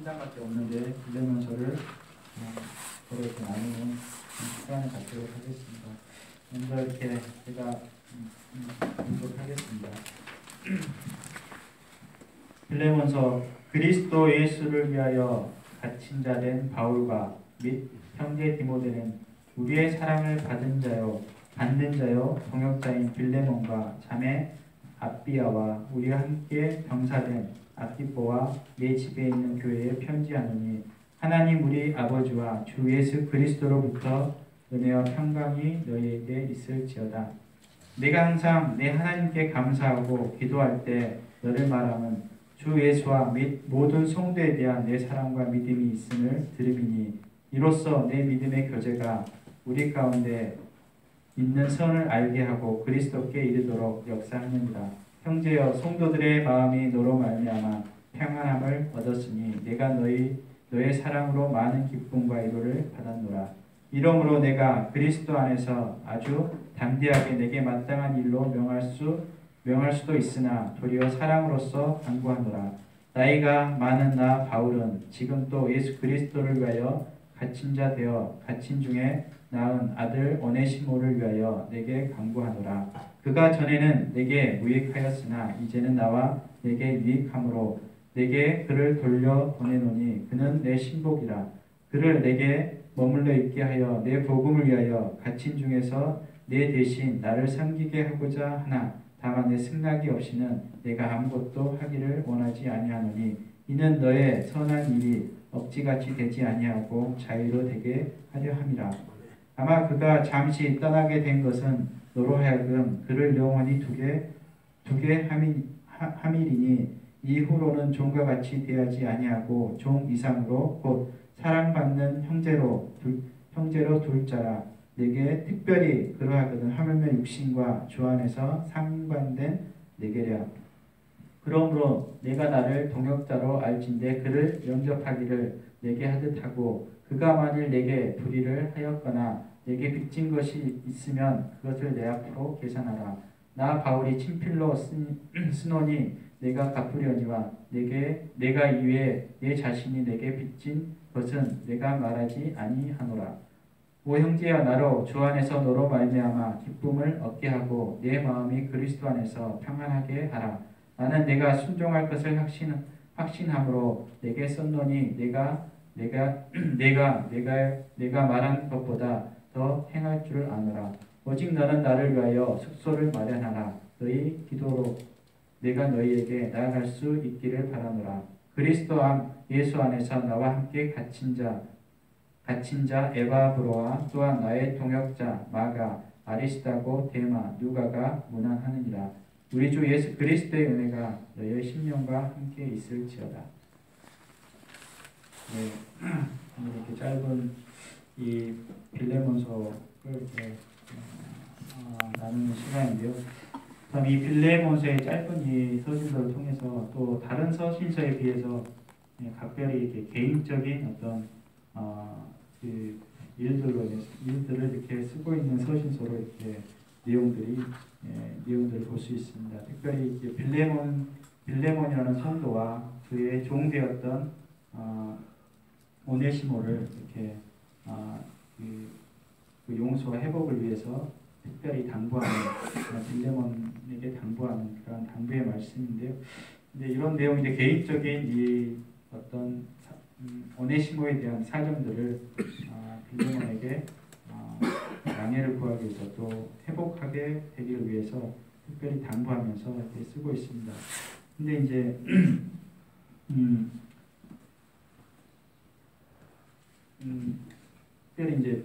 장밖에 없는데 빌레몬서를 서로 이렇게 나누는 시간을 갖도록 하겠습니다. 먼저 이렇게 제가 공독하겠습니다. 빌레몬서. 그리스도 예수를 위하여 갇힌 자 된 바울과 및 형제 디모데는 우리의 사랑을 받는 자요 동역자인 빌레몬과 자매 아비아와 우리와 함께 병사된 아키포와 내 집에 있는 교회에 편지하노니, 하나님 우리 아버지와 주 예수 그리스도로부터 은혜와 평강이 너희에게 있을지어다. 내가 항상 내 하나님께 감사하고 기도할 때 너를 말함은 주 예수와 및 모든 성도에 대한 내 사랑과 믿음이 있음을 들으리니, 이로써 내 믿음의 교제가 우리 가운데 있는 선을 알게 하고 그리스도께 이르도록 역사하느니라. 형제여, 성도들의 마음이 너로 말미암아 평안함을 얻었으니 내가 너의 사랑으로 많은 기쁨과 위로를 받았노라. 이러므로 내가 그리스도 안에서 아주 담대하게 내게 마땅한 일로 명할 수도 있으나 도리어 사랑으로서 간구하노라. 나이가 많은 나 바울은 지금 또 예수 그리스도를 위하여 갇힌 자 되어 갇힌 중에 낳은 아들 오네시모를 위하여 내게 간구하노라. 그가 전에는 내게 무익하였으나 이제는 나와 내게 유익함으로 내게 그를 돌려 보내노니 그는 내 신복이라. 그를 내게 머물러 있게 하여 내 복음을 위하여 갇힌 중에서 내 대신 나를 섬기게 하고자 하나, 다만 내 승낙이 없이는 내가 아무것도 하기를 원하지 아니하노니, 이는 너의 선한 일이 억지같이 되지 아니하고 자유로 되게 하려 함이라. 아마 그가 잠시 떠나게 된 것은 너로 하여금 그를 영원히 두게 함이리니, 이후로는 종과 같이 대하지 아니하고 종 이상으로 곧 사랑받는 형제로 둘 자라. 내게 특별히 그러하거든 하물며 육신과 주 안에서 상관된 내게랴. 그러므로 내가 나를 동역자로 알진대 그를 영접하기를 내게 하듯 하고, 그가 만일 내게 불의를 하였거나 내게 빚진 것이 있으면 그것을 내 앞으로 계산하라. 나 바울이 친필로 쓰노니 내가 갚으려니와 내가 이외에 내 자신이 내게 빚진 것은 내가 말하지 아니하노라. 오 형제여, 나로 주 안에서 너로 말미암아 기쁨을 얻게 하고 내 마음이 그리스도 안에서 평안하게 하라. 나는 내가 순종할 것을 확신함으로 내게 썼노니 내가 말한 것보다 더 행할 줄 아노라. 오직 너는 나를 위하여 숙소를 마련하라. 너희 기도로 내가 너희에게 나아갈 수 있기를 바라노라. 그리스도 예수 안에서 나와 함께 갇힌 자 에바브로와 또한 나의 동역자 마가, 아리스다고, 데마, 누가가 문안하느니라. 우리 주 예수 그리스도의 은혜가 너희의 심령과 함께 있을지어다. 네, 이렇게 짧은 이 빌레몬서를 이렇게 나누는 시간인데요. 그럼 이 빌레몬서의 짧은 이 서신서를 통해서 또 다른 서신서에 비해서 각별히 이렇게 개인적인 어떤 그 일들을 이렇게 쓰고 있는 서신서로 이렇게 내용들을 볼 수 있습니다. 특별히 이제 빌레몬이라는 성도와 그의 종되었던 오네시모를 이렇게 그 용서와 회복을 위해서 특별히 당부하는, 빌레몬에게 당부하는 그런 당부의 말씀인데요. 근데 이런 내용, 이제 개인적인 이 어떤 오네시모에 대한 사정들을 빌레몬에게 양해를 구하기 위해서 또 회복하게 되기를 위해서 특별히 당부하면서 이렇게 쓰고 있습니다. 근데 이제 특별히 이제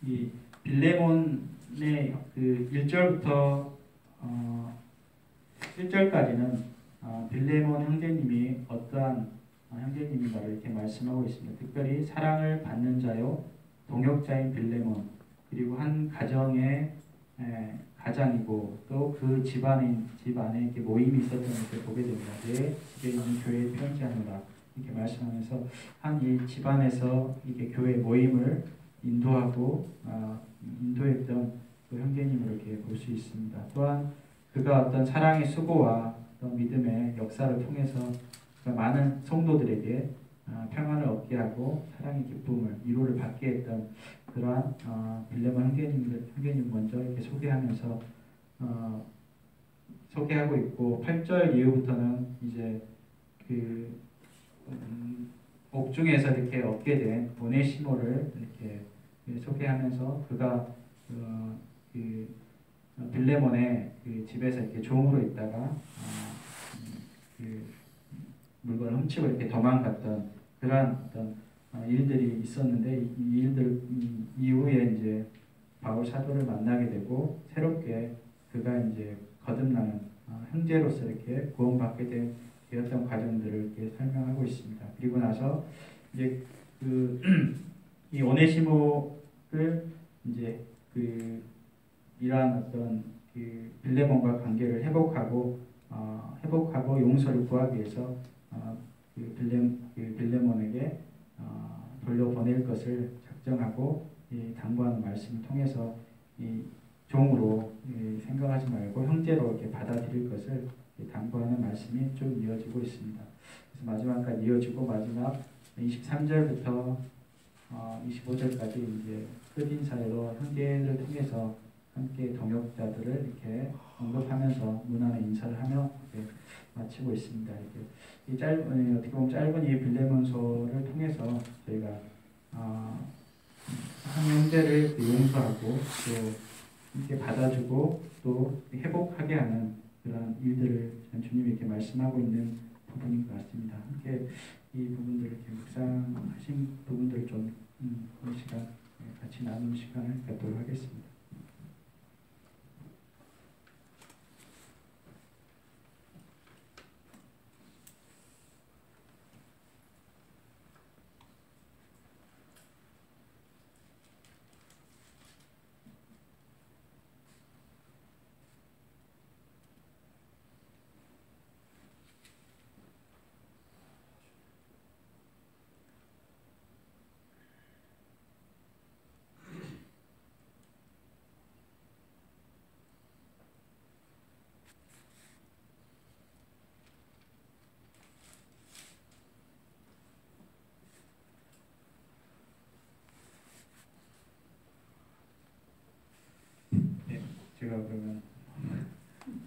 이 빌레몬의 그 1절부터 7절까지는 빌레몬 형제님이 어떠한 형제님인가를 이렇게 말씀하고 있습니다. 특별히 사랑을 받는 자요 동역자인 빌레몬, 그리고 한 가정의 가장이고 또 그 집안에 이렇게 모임이 있었던 것을 보게 됩니다. 내 집에 있는 교회에 편지하노라 이렇게 말씀하면서 한 이 집안에서 이렇게 교회 모임을 인도했던 그 형제님을 이렇게 볼 수 있습니다. 또한 그가 어떤 사랑의 수고와 어떤 믿음의 역사를 통해서 그러니까 많은 성도들에게 평안을 얻게 하고 사랑의 기쁨을 위로를 받게 했던 그러한 빌레몬 형제님 먼저 이렇게 소개하면서 소개하고 있고 8절 이후부터는 이제 그 옥중에서 이렇게 얻게 된 오네시모를 이렇게 소개하면서 그가 그 빌레몬의 그 집에서 이렇게 종으로 있다가 그 물건을 훔치고 이렇게 도망갔던 그러한 어떤 일들이 있었는데 이 일들 이후에 이제 바울 사도를 만나게 되고 새롭게 그가 이제 거듭나는 형제로서 이렇게 구원받게 되었던 과정들을 이렇게 설명하고 있습니다. 그리고 나서 이제 이 오네시모를 이제 이러한 어떤 그 빌레몬과 관계를 회복하고 용서를 구하기 위해서 빌레몬에게 돌려보낼 것을 작정하고 당부하는 말씀을 통해서 이 종으로 생각하지 말고 형제로 이렇게 받아들일 것을 당부하는 말씀이 쭉 이어지고 있습니다. 그래서 마지막까지 이어지고 마지막 23절부터 25절까지 이제 끝인사로 형제를 통해서 함께 동역자들을 이렇게 언급하면서 문안의 인사를 하며 마치고 있습니다. 어떻게 보면 짧은 이 빌레몬서를 통해서 저희가 한 형제를 용서하고 또 함께 받아주고 또 회복하게 하는 그런 일들을 주님이 이렇게 말씀하고 있는 부분인 것 같습니다. 함께 이 부분들을 이렇게 묵상하신 부분들을 좀 이 시간 같이 나누는 시간을 갖도록 하겠습니다. 제가 그러면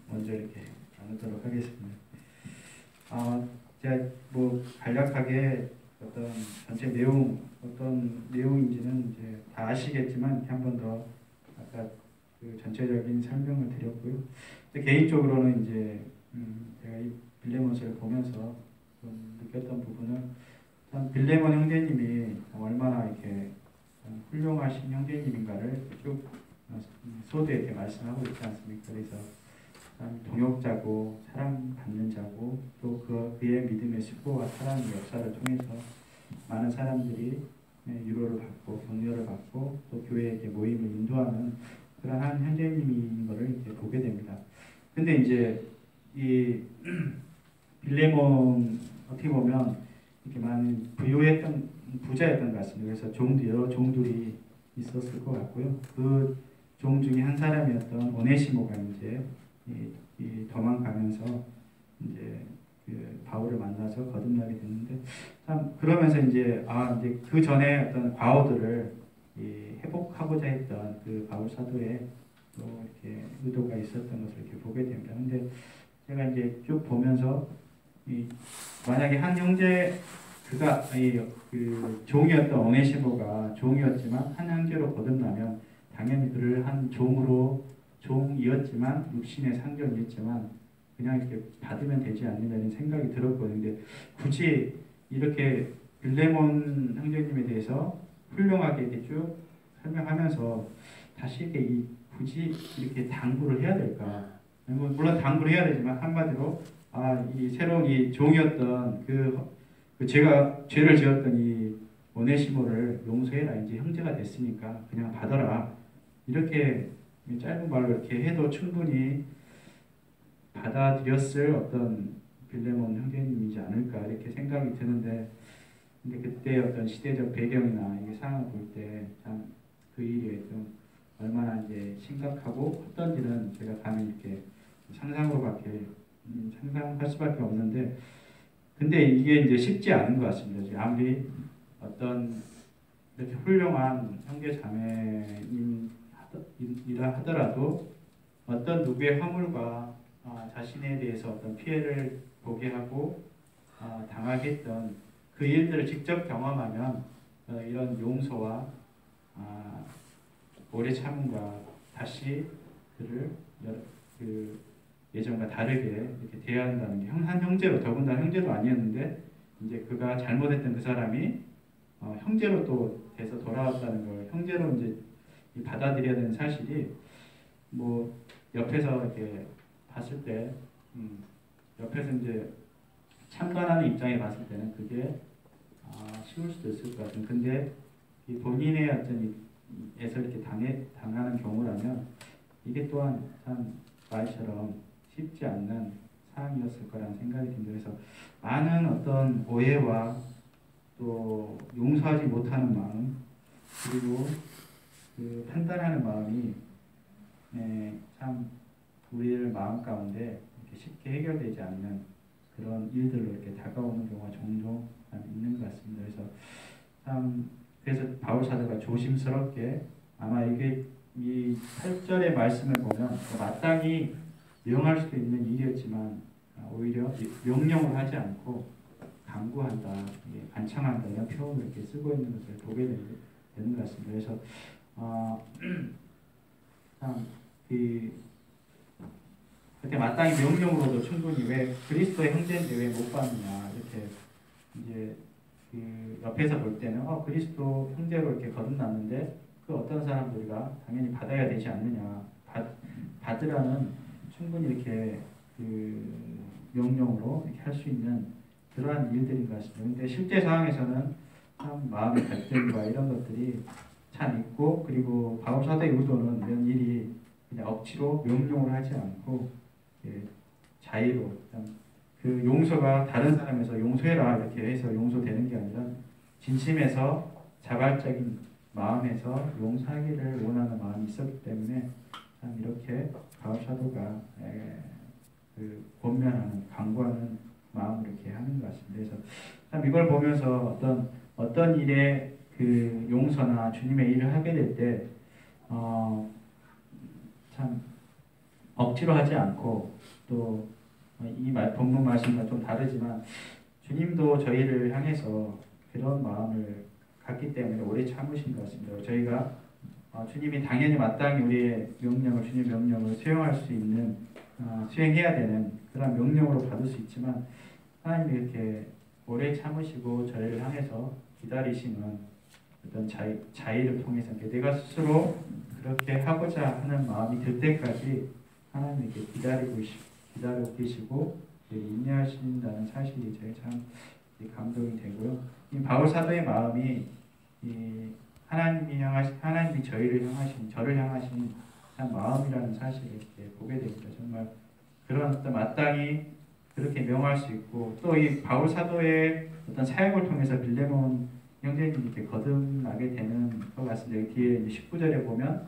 먼저 이렇게 나누도록 하겠습니다. 제가 뭐 간략하게 어떤 내용인지는 이제 다 아시겠지만 한 번 더 아까 그 전체적인 설명을 드렸고요. 개인적으로는 이제 제가 이 빌레몬서를 보면서 좀 느꼈던 부분은 참 빌레몬 형제님이 얼마나 이렇게 훌륭하신 형제님인가를 쭉 소두에 이렇게 말씀하고 있지 않습니까? 그래서 동역자고 사랑받는 자고 또 그의 믿음의 수고와 사랑의 역사를 통해서 많은 사람들이 위로를 받고 격려를 받고 또 교회에게 모임을 인도하는 그러한 형제님인 것을 이렇게 보게 됩니다. 근데 이제 이 빌레몬 어떻게 보면 이렇게 많은 부자였던 것 같습니다. 그래서 여러 종들이 있었을 것 같고요. 그 종 중에 한 사람이었던 오네시모가 이제 도망가면서 이제 그 바울을 만나서 거듭나게 됐는데 참 그러면서 이제 그 전에 어떤 과오들을 회복하고자 했던 그 바울 사도의 또 이렇게 의도가 있었던 것을 이렇게 보게 됩니다. 근데 제가 이제 쭉 보면서 만약에 한 형제 그가 그 종이었던 오네시모가 종이었지만 한 형제로 거듭나면 당연히 그를 한 종이었지만 육신의 상정이었지만 그냥 이렇게 받으면 되지 않는다는 생각이 들었거든요. 근데 굳이 이렇게 빌레몬 형제님에 대해서 훌륭하게 이렇게 쭉 설명하면서 다시 이렇게 굳이 이렇게 당부를 해야 될까? 물론 당부를 해야 되지만 한마디로 이 새로운 이 종이었던 그 제가 죄를 지었던 이 오네시모를 용서해라. 이제 형제가 됐으니까 그냥 받아라. 이렇게 짧은 말로 이렇게 해도 충분히 받아들였을 어떤 빌레몬 형제님이지 않을까 이렇게 생각이 드는데 근데 그때 어떤 시대적 배경이나 이게 상황을 볼 때 참 그 일이 좀 얼마나 이제 심각하고 어떤지는 제가 감히 이렇게 상상할 수밖에 없는데 근데 이게 이제 쉽지 않은 것 같습니다. 지금 아무리 어떤 이렇게 훌륭한 형제 자매이라 하더라도 어떤 누구의 허물과 자신에 대해서 어떤 피해를 보게 하고 당하게 했던 그 일들을 직접 경험하면 이런 용서와 오래 참음과 다시 그를 그 예전과 다르게 이렇게 대한다는 게 한 형제로 더군다나 형제도 아니었는데 이제 그가 잘못했던 그 사람이 형제로 또 돼서 돌아왔다는 걸 형제로 이제 받아들여야 되는 사실이 뭐 옆에서 이렇게 봤을 때 옆에서 이제 참관하는 입장에 봤을 때는 그게 쉬울 수도 있을 것 같은. 근데 이 본인의 어떤 에서 이렇게 당하는 경우라면 이게 또한 참 말처럼 쉽지 않는 상황이었을 거라는 생각이 듭니다. 그래서 많은 어떤 오해와 또 용서하지 못하는 마음 그리고 그 판단하는 마음이 참 우리들 마음 가운데 이렇게 쉽게 해결되지 않는 그런 일들로 이렇게 다가오는 경우가 종종 있는 것 같습니다. 그래서 바울 사도가 조심스럽게 아마 이게 이 8절의 말씀을 보면 마땅히 명할 수도 있는 일이었지만 오히려 명령을 하지 않고 강구한다, 간청한다 이런 표현을 이렇게 쓰고 있는 것을 보게 되는 것 같습니다. 그래서 참 그렇게 마땅히 명령으로도 충분히 왜 그리스도의 형제인데 왜 못 받느냐 이렇게 이제 그 옆에서 볼 때는 그리스도 형제로 이렇게 거듭났는데 그 어떤 사람들과 당연히 받아야 되지 않느냐 받으라는 충분히 이렇게 그 명령으로 이렇게 할 수 있는 그러한 일들인 것 같습니다. 그런데 실제 상황에서는 참 마음의 갈등과 이런 것들이 참 있고 그리고 바울 사도의 의도는 이런 일이 그냥 억지로 명령을 하지 않고 자의로 그 용서가 다른 사람에서 용서해라 이렇게 해서 용서되는 게 아니라 진심에서 자발적인 마음에서 용서하기를 원하는 마음이 있었기 때문에 참 이렇게 바울 사도가 그 권면하는 강구하는 마음을 이렇게 하는 것 같습니다. 그래서 참 이걸 보면서 어떤 일에 그 용서나 주님의 일을 하게 될 때 참 억지로 하지 않고 또 이 본문 말씀과 좀 다르지만 주님도 저희를 향해서 그런 마음을 갖기 때문에 오래 참으신 것 같습니다. 저희가 주님이 당연히 마땅히 우리의 명령을 주님의 명령을 수행할 수 있는 수행해야 되는 그런 명령으로 받을 수 있지만 하나님이 이렇게 오래 참으시고 저희를 향해서 기다리시는 어떤 자의를 통해서 내가 스스로 그렇게 하고자 하는 마음이 들 때까지 하나님이 이렇게 기다리고 계시고 인내하신다는 사실이 제일 참 감동이 되고요. 이 바울 사도의 마음이 하나님이 저를 향하신 참 마음이라는 사실을 이렇게 보게 됩니다. 정말 그런 어떤 마땅히 그렇게 명할 수 있고 또 이 바울 사도의 어떤 사역을 통해서 빌레몬 형제님이 이렇게 거듭나게 되는 것 같습니다. 여기 뒤에 이제 19절에 보면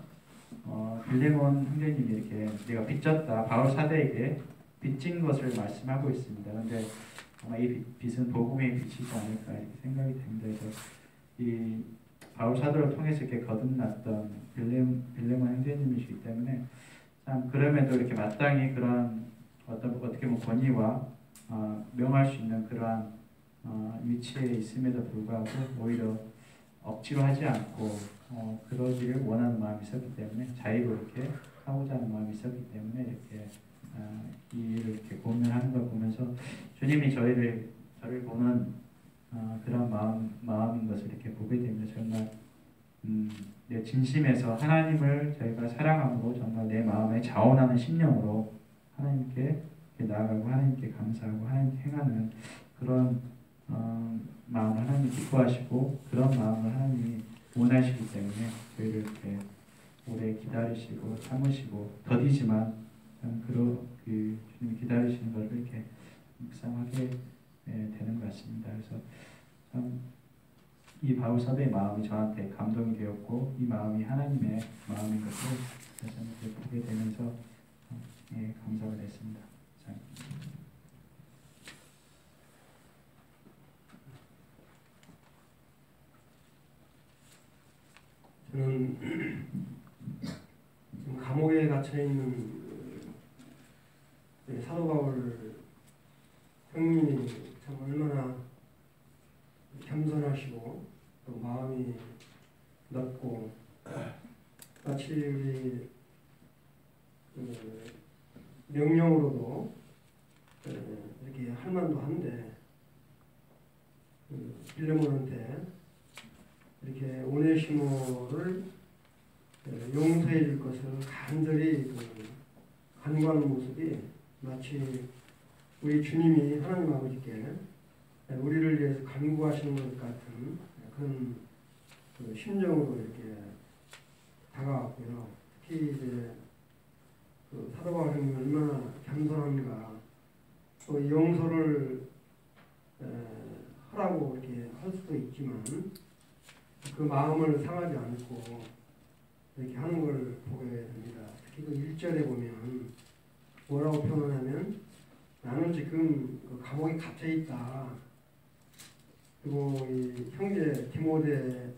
빌레몬 형제님이 이렇게 내가 빚졌다 바울 사도에게 빚진 것을 말씀하고 있습니다. 그런데 아마 이 빚은 복음의 빚이지 않을까 이렇게 생각이 됩니다. 그래서 이 바울 사도를 통해서 이렇게 거듭났던 빌레몬 형제님이시기 때문에 참 그럼에도 이렇게 마땅히 그런 어떻게 보면 권위와 명할 수 있는 그러한 위치에 있음에도 불구하고 오히려 억지로 하지 않고 그러기를 원하는 마음이 있었기 때문에 자유롭게 하고자 하는 마음이 있었기 때문에 이렇게 이 일을 이렇게 고민하는 걸 보면서 주님이 저를 보는 그런 마음인 것을 이렇게 보게 됩니다. 정말 내 진심에서 하나님을 저희가 사랑함으로 정말 내 마음에 자원하는 심령으로 하나님께 나아가고 하나님께 감사하고 하나님께 행하는 그런 마음을 하나님이 기뻐하시고 그런 마음을 하나님이 원하시기 때문에 저희를 이렇게 오래 기다리시고 참으시고 더디지만 주님이 기다리시는 것을 이렇게 묵상하게 되는 것 같습니다. 그래서 이 바울 사도의 마음이 저한테 감동이 되었고 이 마음이 하나님의 마음인 것을 다시 한번 보게 되면서 감사가 됐습니다. 갇혀 있는 사도 바울 형님이 참 얼마나 겸손하시고 또 마음이 넓고 마치 우리 명령으로도 이렇게 할 만도 한데 빌레몬한테 이렇게 오네시모를 용서해 줄 것을 간절히 간구하는 모습이 마치 우리 주님이 하나님 아버지께 우리를 위해서 간구하시는 것 같은 그런 심정으로 이렇게 다가왔고요. 특히 이제 사도 바울이 얼마나 겸손한가, 또 용서를 하라고 이렇게 할 수도 있지만 그 마음을 상하지 않고 이렇게 하는 걸 보게 됩니다. 특히 그 1절에 보면 뭐라고 표현하냐면 나는 지금 그 감옥에 갇혀 있다. 그리고 이 형제 디모데와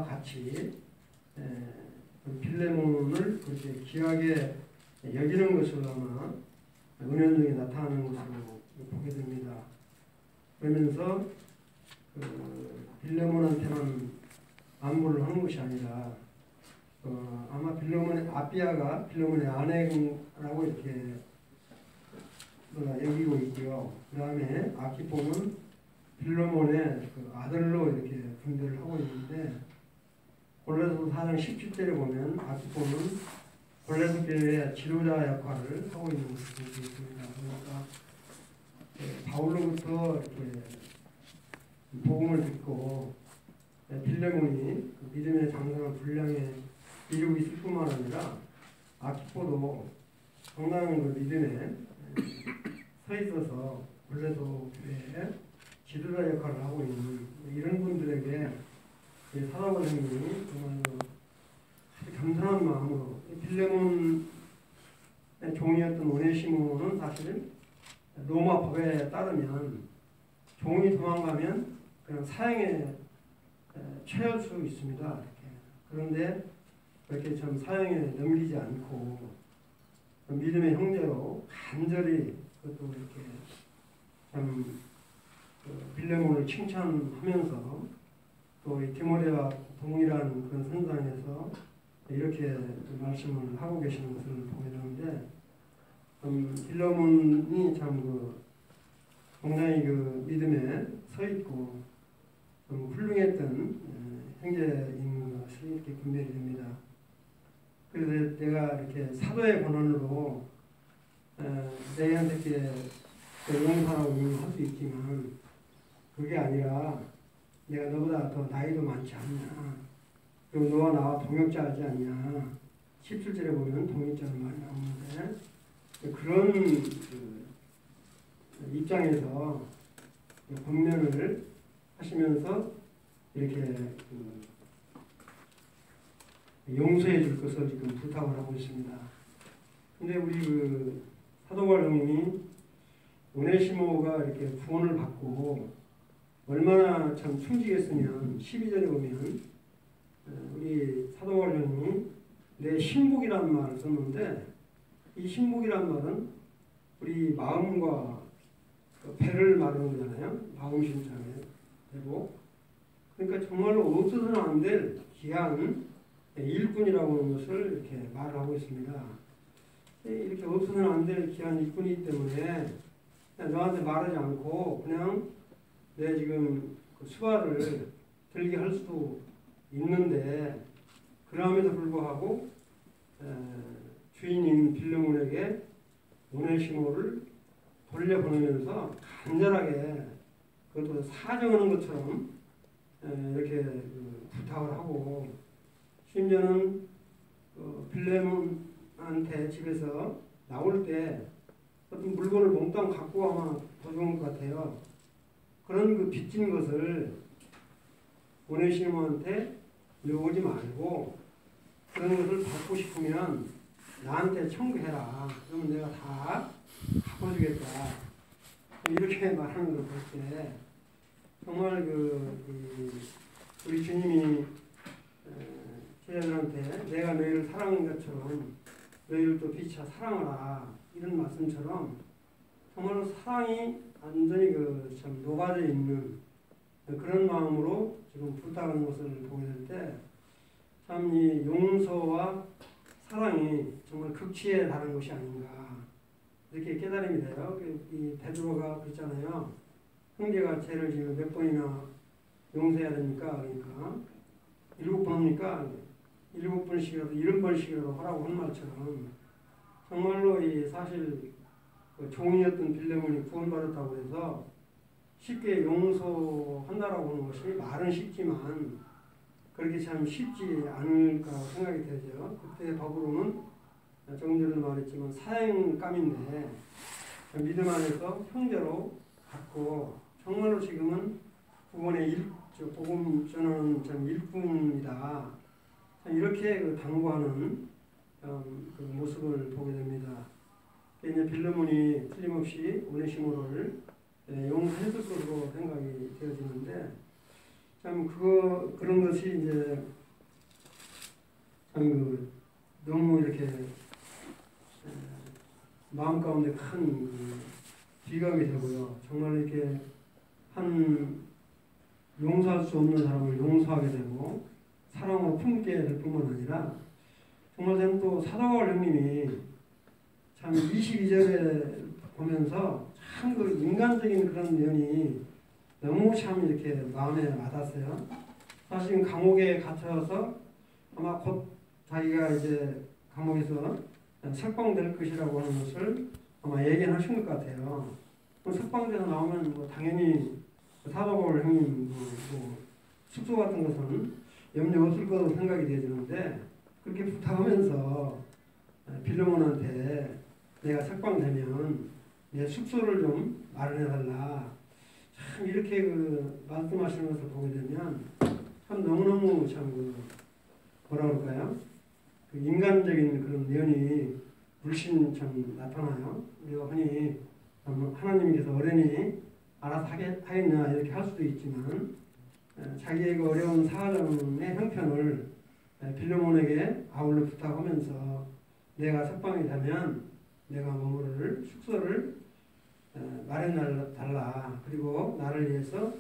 같이 빌레몬을 그렇게 귀하게 여기는 것을 아마 은연중에 나타나는 것으로 보게 됩니다. 그러면서 빌레몬한테만 안부를 하는 것이 아니라 아마 빌레몬의 아비아가 빌레몬의 아내라고 이렇게 여기고 있고요. 그 다음에 아키포는 빌레몬의 아들로 이렇게 분별을 하고 있는데 골로새서 4장 17절에 보면 아키포는 골로새 교회의 지도자 역할을 하고 있는 것을 볼 수 있습니다. 그러니까 바울로부터 이렇게 복음을 듣고 빌레몬이 믿음의 장성한 분량에 이루고 있을 뿐만 아니라 아키포도 상당한 그 믿음에 서 있어서 골로새 교회의 지도자 역할을 하고 있는 이런 분들에게 사도 바울이 정말 겸손한 마음으로 빌레몬의 종이었던 오네시모는 사실 로마 법에 따르면 종이 도망가면 그냥 사형에 처할 수 있습니다. 이렇게. 그런데 이렇게 참 사형에 넘기지 않고 믿음의 형제로 간절히 그것도 이렇게 참 빌레몬을 칭찬하면서 또 이 디모데와 동일한 그런 선상에서 이렇게 말씀을 하고 계시는 것을 보게 되는데 빌레몬이 참 굉장히 믿음에 서 있고 훌륭했던 형제인 것을 이렇게 분별이 됩니다. 그래서 내가 이렇게 사도의 권한으로 내한테 용서하라고 할 수 있지만 그게 아니라 내가 너보다 더 나이도 많지 않냐, 그리고 너와 나와 동역자하지 않냐. 17절에 보면 동역자는 말이 나오는데 그런 입장에서 권면을 하시면서 이렇게 용서해 줄 것을 지금 부탁을 하고 있습니다. 근데 우리 사도 바울 형님이 오네시모가 이렇게 구원을 받고 얼마나 참 충직했으면 12절에 보면 우리 사도 바울 형님이 내 신복이라는 말을 썼는데 이 신복이라는 말은 우리 마음과 배를 말하는 거잖아요. 마음 신장에 되고 그러니까 정말로 없어서는 안 될 귀한 일꾼이라고 하는 것을 이렇게 말을 하고 있습니다. 이렇게 없어서는 안 될 귀한 일꾼이기 때문에 너한테 말하지 않고 그냥 내 지금 수발을 들게 할 수도 있는데 그럼에도 불구하고 주인인 빌레몬에게 오네시모를 돌려보내면서 간절하게 그것도 사정하는 것처럼 이렇게 부탁을 하고 심지어는 빌레몬한테 집에서 나올 때 어떤 물건을 몽땅 갖고 아마 도둑인 것 같아요. 그런 빚진 것을 오네시모한테 넣어오지 말고 그런 것을 받고 싶으면 나한테 청구해라. 그러면 내가 다 갚아주겠다. 이렇게 말하는 걸 볼 때 정말 우리 주님이 제자들한테 내가 너희를 사랑하는 것처럼 너희를 또 피차 사랑하라 이런 말씀처럼 정말로 사랑이 완전히 참 녹아져 있는 그런 마음으로 지금 부탁하는 것을 보게 될 때 참 이 용서와 사랑이 정말 극치에 달한 것이 아닌가 이렇게 깨달음이 돼요. 이 베드로가 그랬잖아요. 형제가 죄를 지면 몇 번이나 용서해야 됩니까? 그러니까 7번입니까? 7번씩이라도 70번씩이라도 하라고 한 말처럼 정말로 이 사실 종이었던 빌레몬이 구원받았다고 해서 쉽게 용서한다라고 하는 것이 말은 쉽지만 그렇게 참 쉽지 않을까 생각이 되죠. 그때 법으로는 조금 전에 말했지만 사행감인데 믿음 안에서 형제로 갖고 정말로 지금은 구원의 복음 전하는 참 일꾼이다. 참 이렇게 당부하는 그 모습을 보게 됩니다. 이제 빌레몬이 틀림없이 오네시모를 용서했을 것으로 생각이 되어지는데 참 그런 것이 이제 참 너무 이렇게 마음 가운데 큰 비감이 되고요. 정말 이렇게 용서할 수 없는 사람을 용서하게 되고 사랑으로 품게 될 뿐만 아니라 정말 저는 또 사도바울 형님이 참 22절에 보면서 참 그 인간적인 그런 면이 너무 참 이렇게 마음에 와닿았어요. 사실 감옥에 갇혀서 아마 곧 자기가 이제 감옥에서 석방될 것이라고 하는 것을 아마 예견하신 것 같아요. 석방돼서 나오면 당연히 사도바울 형님 숙소 같은 것은 염려 없을 것으로 생각이 되어지는데 그렇게 부탁하면서 빌레몬한테 내가 석방되면 내 숙소를 좀 마련해달라. 참 이렇게 말씀하시는 것을 보게 되면 참 너무너무 참 뭐라 그럴까요? 인간적인 그런 면이 물씬 참 나타나요. 우리가 흔히 하나님께서 어련히 알아서 하겠냐 이렇게 할 수도 있지만 자기의 그 어려운 사정의 형편을 빌레몬에게 아울러 부탁하면서 내가 석방이 되면 내가 머무를 숙소를 마련해 달라. 그리고 나를 위해서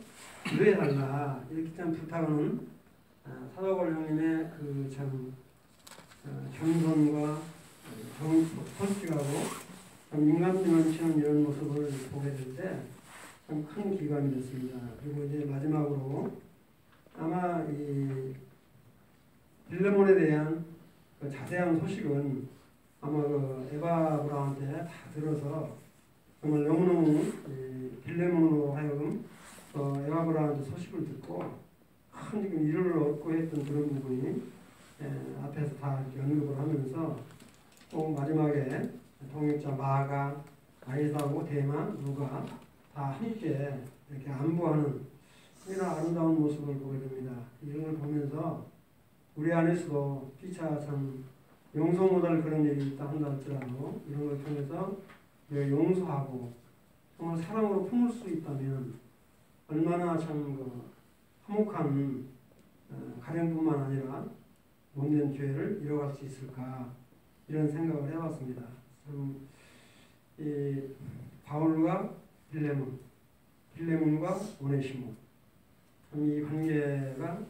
기도해 달라. 이렇게 참 부탁하는 사도바울 형님의 그 참 겸손과 솔직하고 참 인간미 넘치는 이런 모습을 보게 될 때 참 큰 기감이 됐습니다. 그리고 이제 마지막으로 아마 이 빌레몬에 대한 그 자세한 소식은 아마 에바 브라운한테 다 들어서 정말 너무너무 빌레몬으로 하여금 에바 브라운한테 소식을 듣고 큰 지금 위로를 얻고 했던 그런 부분이 앞에서 다 언급을 하면서 또 마지막에 동역자 마가, 아이사고, 대만, 누가 다 함께 이렇게 안부하는 이런 아름다운 모습을 보게 됩니다. 이런 걸 보면서 우리 안에서도 피차 참 용서 못할 그런 일이 있다 한다 할지라도 이런 걸 통해서 용서하고 정말 사랑으로 품을 수 있다면 얼마나 참 화목한 가정뿐만 아니라 몸된 교회를 이뤄갈 수 있을까 이런 생각을 해봤습니다. 이 바울과 빌레몬과 오네시모 이 관계가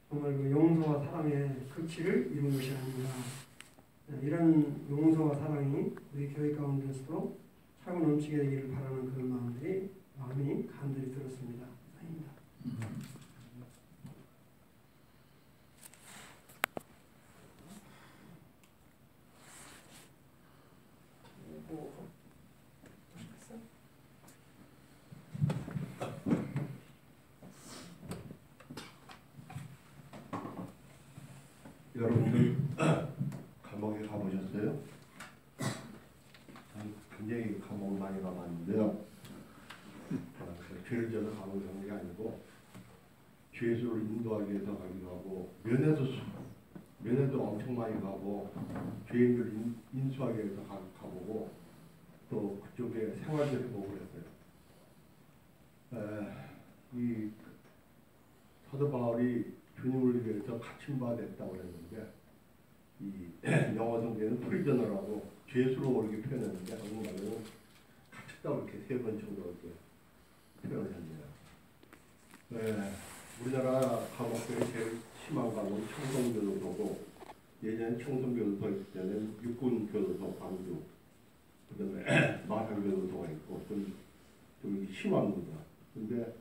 정말 용서와 사랑의 극치를 이룬 것이 아닌가. 이런 용서와 사랑이 우리 교회 가운데서도 차고 넘치게 되기를 바라는 그런 마음이 간절히 들었습니다. 아닙니다. 여러분들 감옥에 가보셨어요? 굉장히 감옥을 많이 가봤는데요. 죄를 져서 감옥에 가는 게 아니고 죄수를 인도하기 위해서 가기도 하고 면회도 엄청 많이 가고 죄인들 인수하기 위해서 가보고 또 그쪽에 생활도 해보고 그랬어요. 이 사도 바울이 주님을 위해서 갇힌 바 됐다고 그랬는데 이 영어 성경에는 프리저너라고 죄수로 이렇게 표현했는데 한국말로는 갇혔다고 이렇게 세 번 정도 이렇게 표현을 했네요. 네, 우리나라 감옥들이 제일 심한 감옥은 청송교도소고 예전에 청송교도소 있을 때는 육군교도소 광주 그다음에 마산교도소가 있고 좀 심합니다. 근데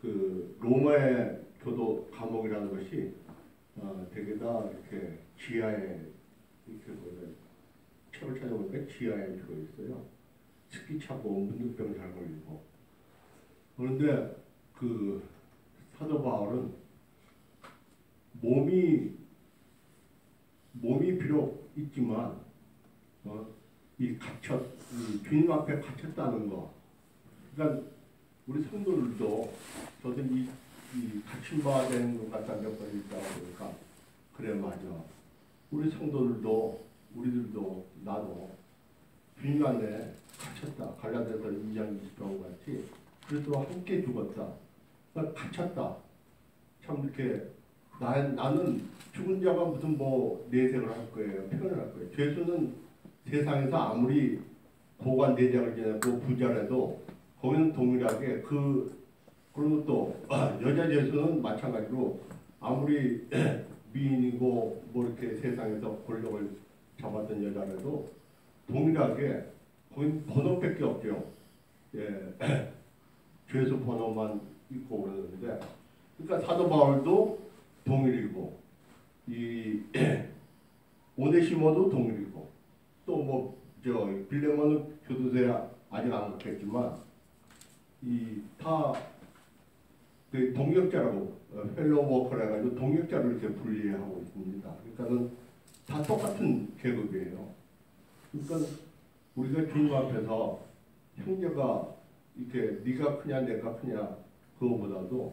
그 로마의 교도 감옥이라는 것이 되게 다 이렇게 지하에 이렇게 보면 책을 찾아보니까 지하에 들어 있어요. 습기 차고 문득병 잘 걸리고. 그런데 그 사도 바울은 몸이 비록 있지만 이 주님 앞에 갇혔다는 거. 그러니까 우리 성도들도 저도 이 갇힌 바 되는 것 같다 몇 번 있다가 보니까 그래 맞아. 우리 성도들도 우리들도 나도 주님 안에 갇혔다. 갈라디아서 2장 20절 같이 그리스도와 함께 죽었다. 그러니까 갇혔다. 참 이렇게 나는 죽은 자가 무슨 뭐 내색을 할 거예요. 표현을 할 거예요. 죄수는 세상에서 아무리 고관 내장을 지내고 부자라도 거기는 동일하게 그리고 또 여자 죄수는 마찬가지로 아무리 미인이고 뭐 이렇게 세상에서 권력을 잡았던 여자라도 동일하게 거긴 번호밖에 없죠. 예, 죄수 번호만 있고 그러는데 그러니까 사도 바울도 동일이고 이 오네시모도 동일이고 또 뭐 빌레몬은 교도소에 아직 안 갔겠지만 이 다 그 동역자라고 펠로우 워커라 해가지고 동역자를 이렇게 분리하고 있습니다. 그러니까는 다 똑같은 계급이에요. 그러니까 우리가 주님 앞에서 형제가 이렇게 네가 크냐 내가 크냐 그거보다도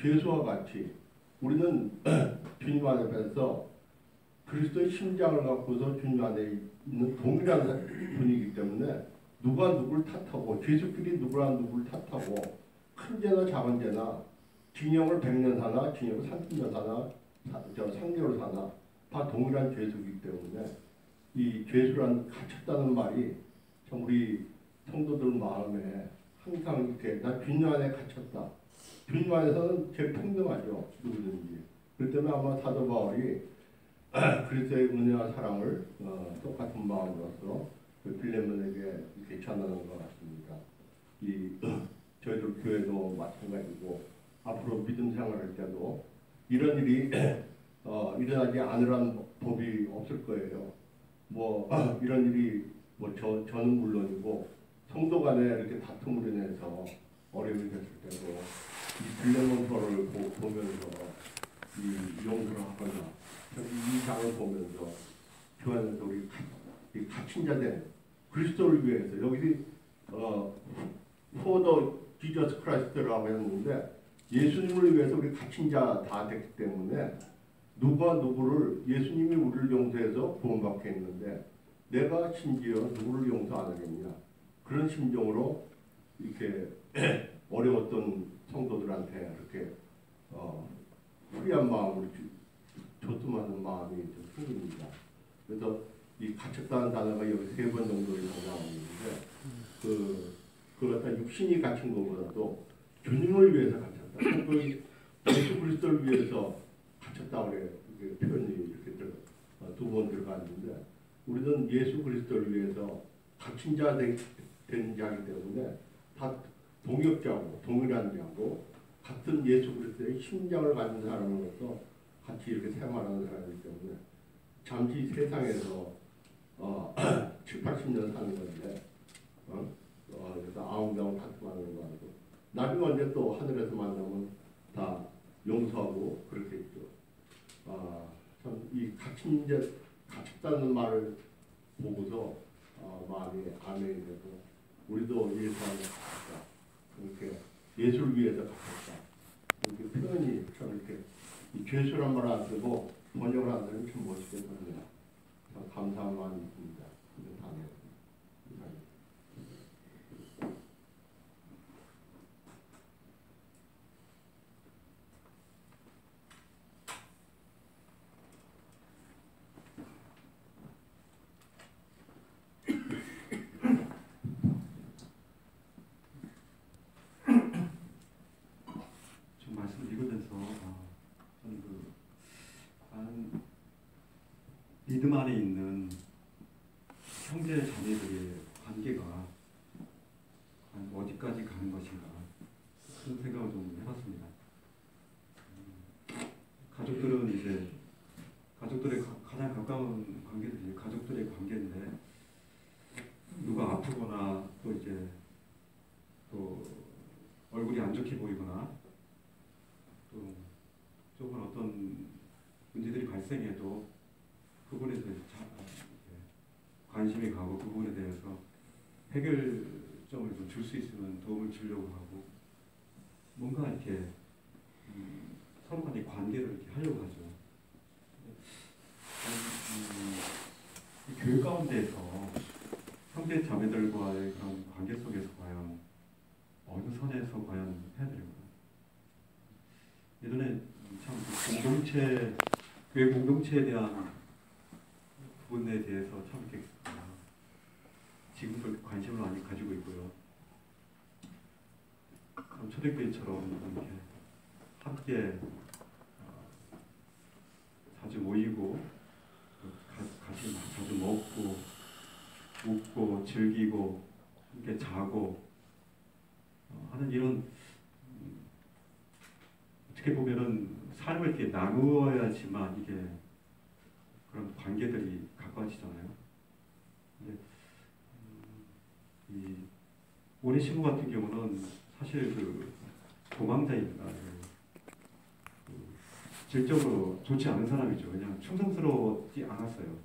죄수와 같이 우리는 주님 앞에서 그리스도의 심장을 갖고서 주님 안에 있는 동일한 분이기 때문에 누가 누구를 탓하고 죄수끼리 누구랑 누구를 탓하고 큰 죄나 작은 죄나 징역을 100년 사나 징역을 30년 사나 3개월 사나 다 동일한 죄수이기 때문에 이 죄수란 갇혔다는 말이 참 우리 성도들 마음에 항상 이렇게 나 주님 안에 갇혔다. 주님 안에서는 제일 평등하죠. 누구든지. 그렇기 때문에 아마 사도 바울이 그리스도의 은혜와 사랑을 똑같은 마음으로서 그 빌레몬에게 이렇게 전하는 것 같습니다. 저희들 교회도 마찬가지고 앞으로 믿음 생활할 때도 이런 일이 일어나지 않으란 법이 없을 거예요. 뭐 이런 일이 저는 물론이고 성도 간에 이렇게 다툼으로 인해서 어려움이 됐을 때도 이 빌레몬서를 보면서 이 용서를 하거나 이 장을 보면서 그 안에서 우리 갇힌 자된 그리스도를 위해서 여기 For the Jesus Christ라고 했는데 예수님을 위해서 우리 갇힌 자 다 됐기 때문에 누가 누구를 예수님이 우리를 용서해서 구원받게 했는데 내가 심지어 누구를 용서 안 하겠냐 그런 심정으로 이렇게 어려웠던 성도들한테 이렇게 후리한 마음으로 조tum하는 마음이 좀 생깁니다. 그래서 이 갇혔다는 단어가 여기 3번 정도 나오고 있는데 그 갖다 육신이 갇힌 것보다도 주님을 위해서 갇혔다. 예수 그리스도를 위해서 갇혔다 그래요. 표현이 이렇게 두 번 들어가 있는데 우리는 예수 그리스도를 위해서 갇힌 자 된 자이기 때문에 다 동역자고 동일한 자고 같은 예수 그리스도의 심장을 가진 사람으로서 같이 이렇게 생활하는 사람이기 때문에 잠시 세상에서 7, 80년 사는 건데 그래서 아웅다웅 다툼하는 거 하고 나중에 언제 또 하늘에서 만나면 다 용서하고 그렇겠죠. 참 이 갇혔다는 말을 보고서 마음이 아멘이 되고 우리도 예수하는 갇혔다. 이렇게 예수를 위해서 갇혔다. 이렇게 표현이 참 이렇게 이 죄수란 말 안 쓰고 번역을 안 하면 참 멋있겠네요. 참 감사한 마음이 있습니다. 믿음 안에 있는 형제 자매들의 관계가 과연 어디까지 가는 것인가 그런 생각을 좀 해봤습니다. 가족들은 이제 가족들의 가장 가까운 관계들이 가족들의 관계인데 누가 아프거나 또 이제 또 얼굴이 안 좋게 보이거나 또 조금 어떤 문제들이 발생해도 그분에 대해서 관심이 가고 그 부분에 대해서 해결점을 좀 줄 수 있으면 도움을 주려고 하고 뭔가 이렇게 서로 간의 관계를 이렇게 하려고 하죠. 이 교육 가운데에서 형제 자매들과의 그런 관계 속에서 과연 어느 선에서 과연 해야 될까? 예전에 참 공동체, 교회 공동체에 대한 부분에 대해서 참 이렇게 지금도 관심을 많이 가지고 있고요. 참 초대교회처럼 이렇게 함께 자주 모이고 같이 자주 먹고 웃고 즐기고 함께 자고 하는 이런 어떻게 보면은 삶을 이렇게 나누어야지만 이게 그런 관계들이 가까워지잖아요. 근데 이 오네시모 같은 경우는 사실 그 도망자입니다. 질적으로 좋지 않은 사람이죠. 그냥 충성스럽지 않았어요.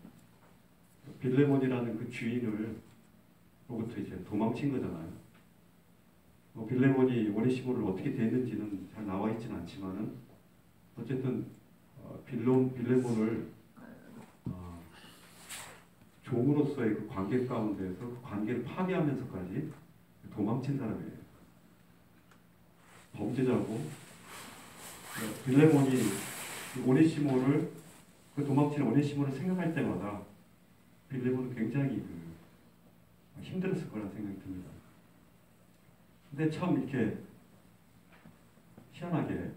빌레몬이라는 그 주인을 로부터 이제 도망친 거잖아요. 빌레몬이 오네시모를 어떻게 됐는지는 잘 나와 있지는 않지만은 어쨌든 빌레몬을 종으로서의 그 관계 가운데서 그 관계를 파괴하면서까지 도망친 사람이에요. 범죄자고 빌레몬이 오네시모를 그 도망친 오네시모를 생각할 때마다 빌레몬은 굉장히 힘들었을 거라는 생각이 듭니다. 근데 참 이렇게 희한하게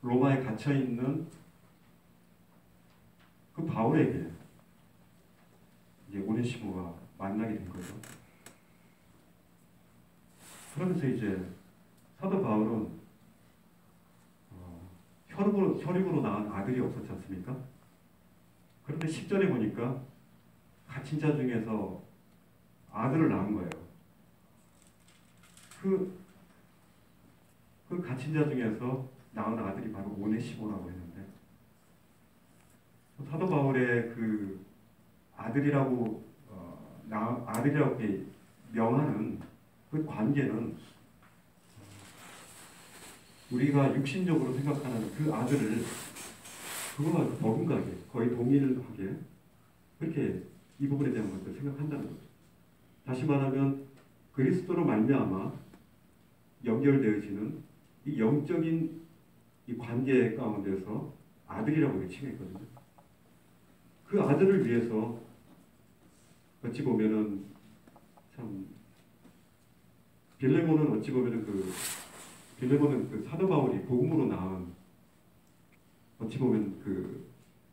로마에 갇혀 있는 그 바울에게 이제 오네시모가 만나게 된 거죠. 그러면서 이제 사도 바울은 혈육으로 낳은 아들이 없었지 않습니까? 그런데 10절에 보니까 갇힌 자 중에서 아들을 낳은 거예요. 그 갇힌 자 중에서 낳은 아들이 바로 오네시모라고 했는데 사도 바울의 그 아들이라고 이렇게 명하는 그 관계는 우리가 육신적으로 생각하는 그 아들을 그거와 버금가게 거의 동일하게 그렇게 이 부분에 대한 것을 생각한다는 거죠. 다시 말하면 그리스도로 말미암아 연결되어지는 이 영적인 이 관계 가운데서 아들이라고 칭했거든요. 그 아들을 위해서 어찌 보면은 참 빌레몬은 어찌 보면은 빌레몬은 그 사도 바울이 복음으로 낳은 어찌 보면 그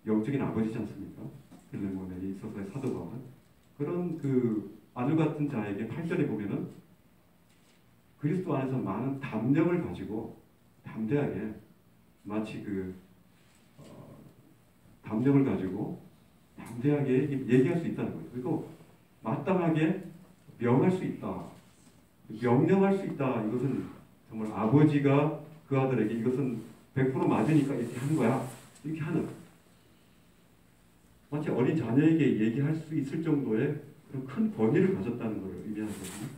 영적인 아버지지 않습니까? 빌레몬에 있어서의 사도 바울은 그런 그 아들 같은 자에게 8절에 보면은 그리스도 안에서 많은 담력을 가지고 담대하게 마치 담력을 가지고 담대하게 얘기할 수 있다는 거죠. 그리고 마땅하게 명할 수 있다. 명령할 수 있다. 이것은 정말 아버지가 그 아들에게 이것은 100% 맞으니까 이렇게 하는 거야. 이렇게 하는. 마치 어린 자녀에게 얘기할 수 있을 정도의 그런 큰 권위를 가졌다는 것을 의미하거든요.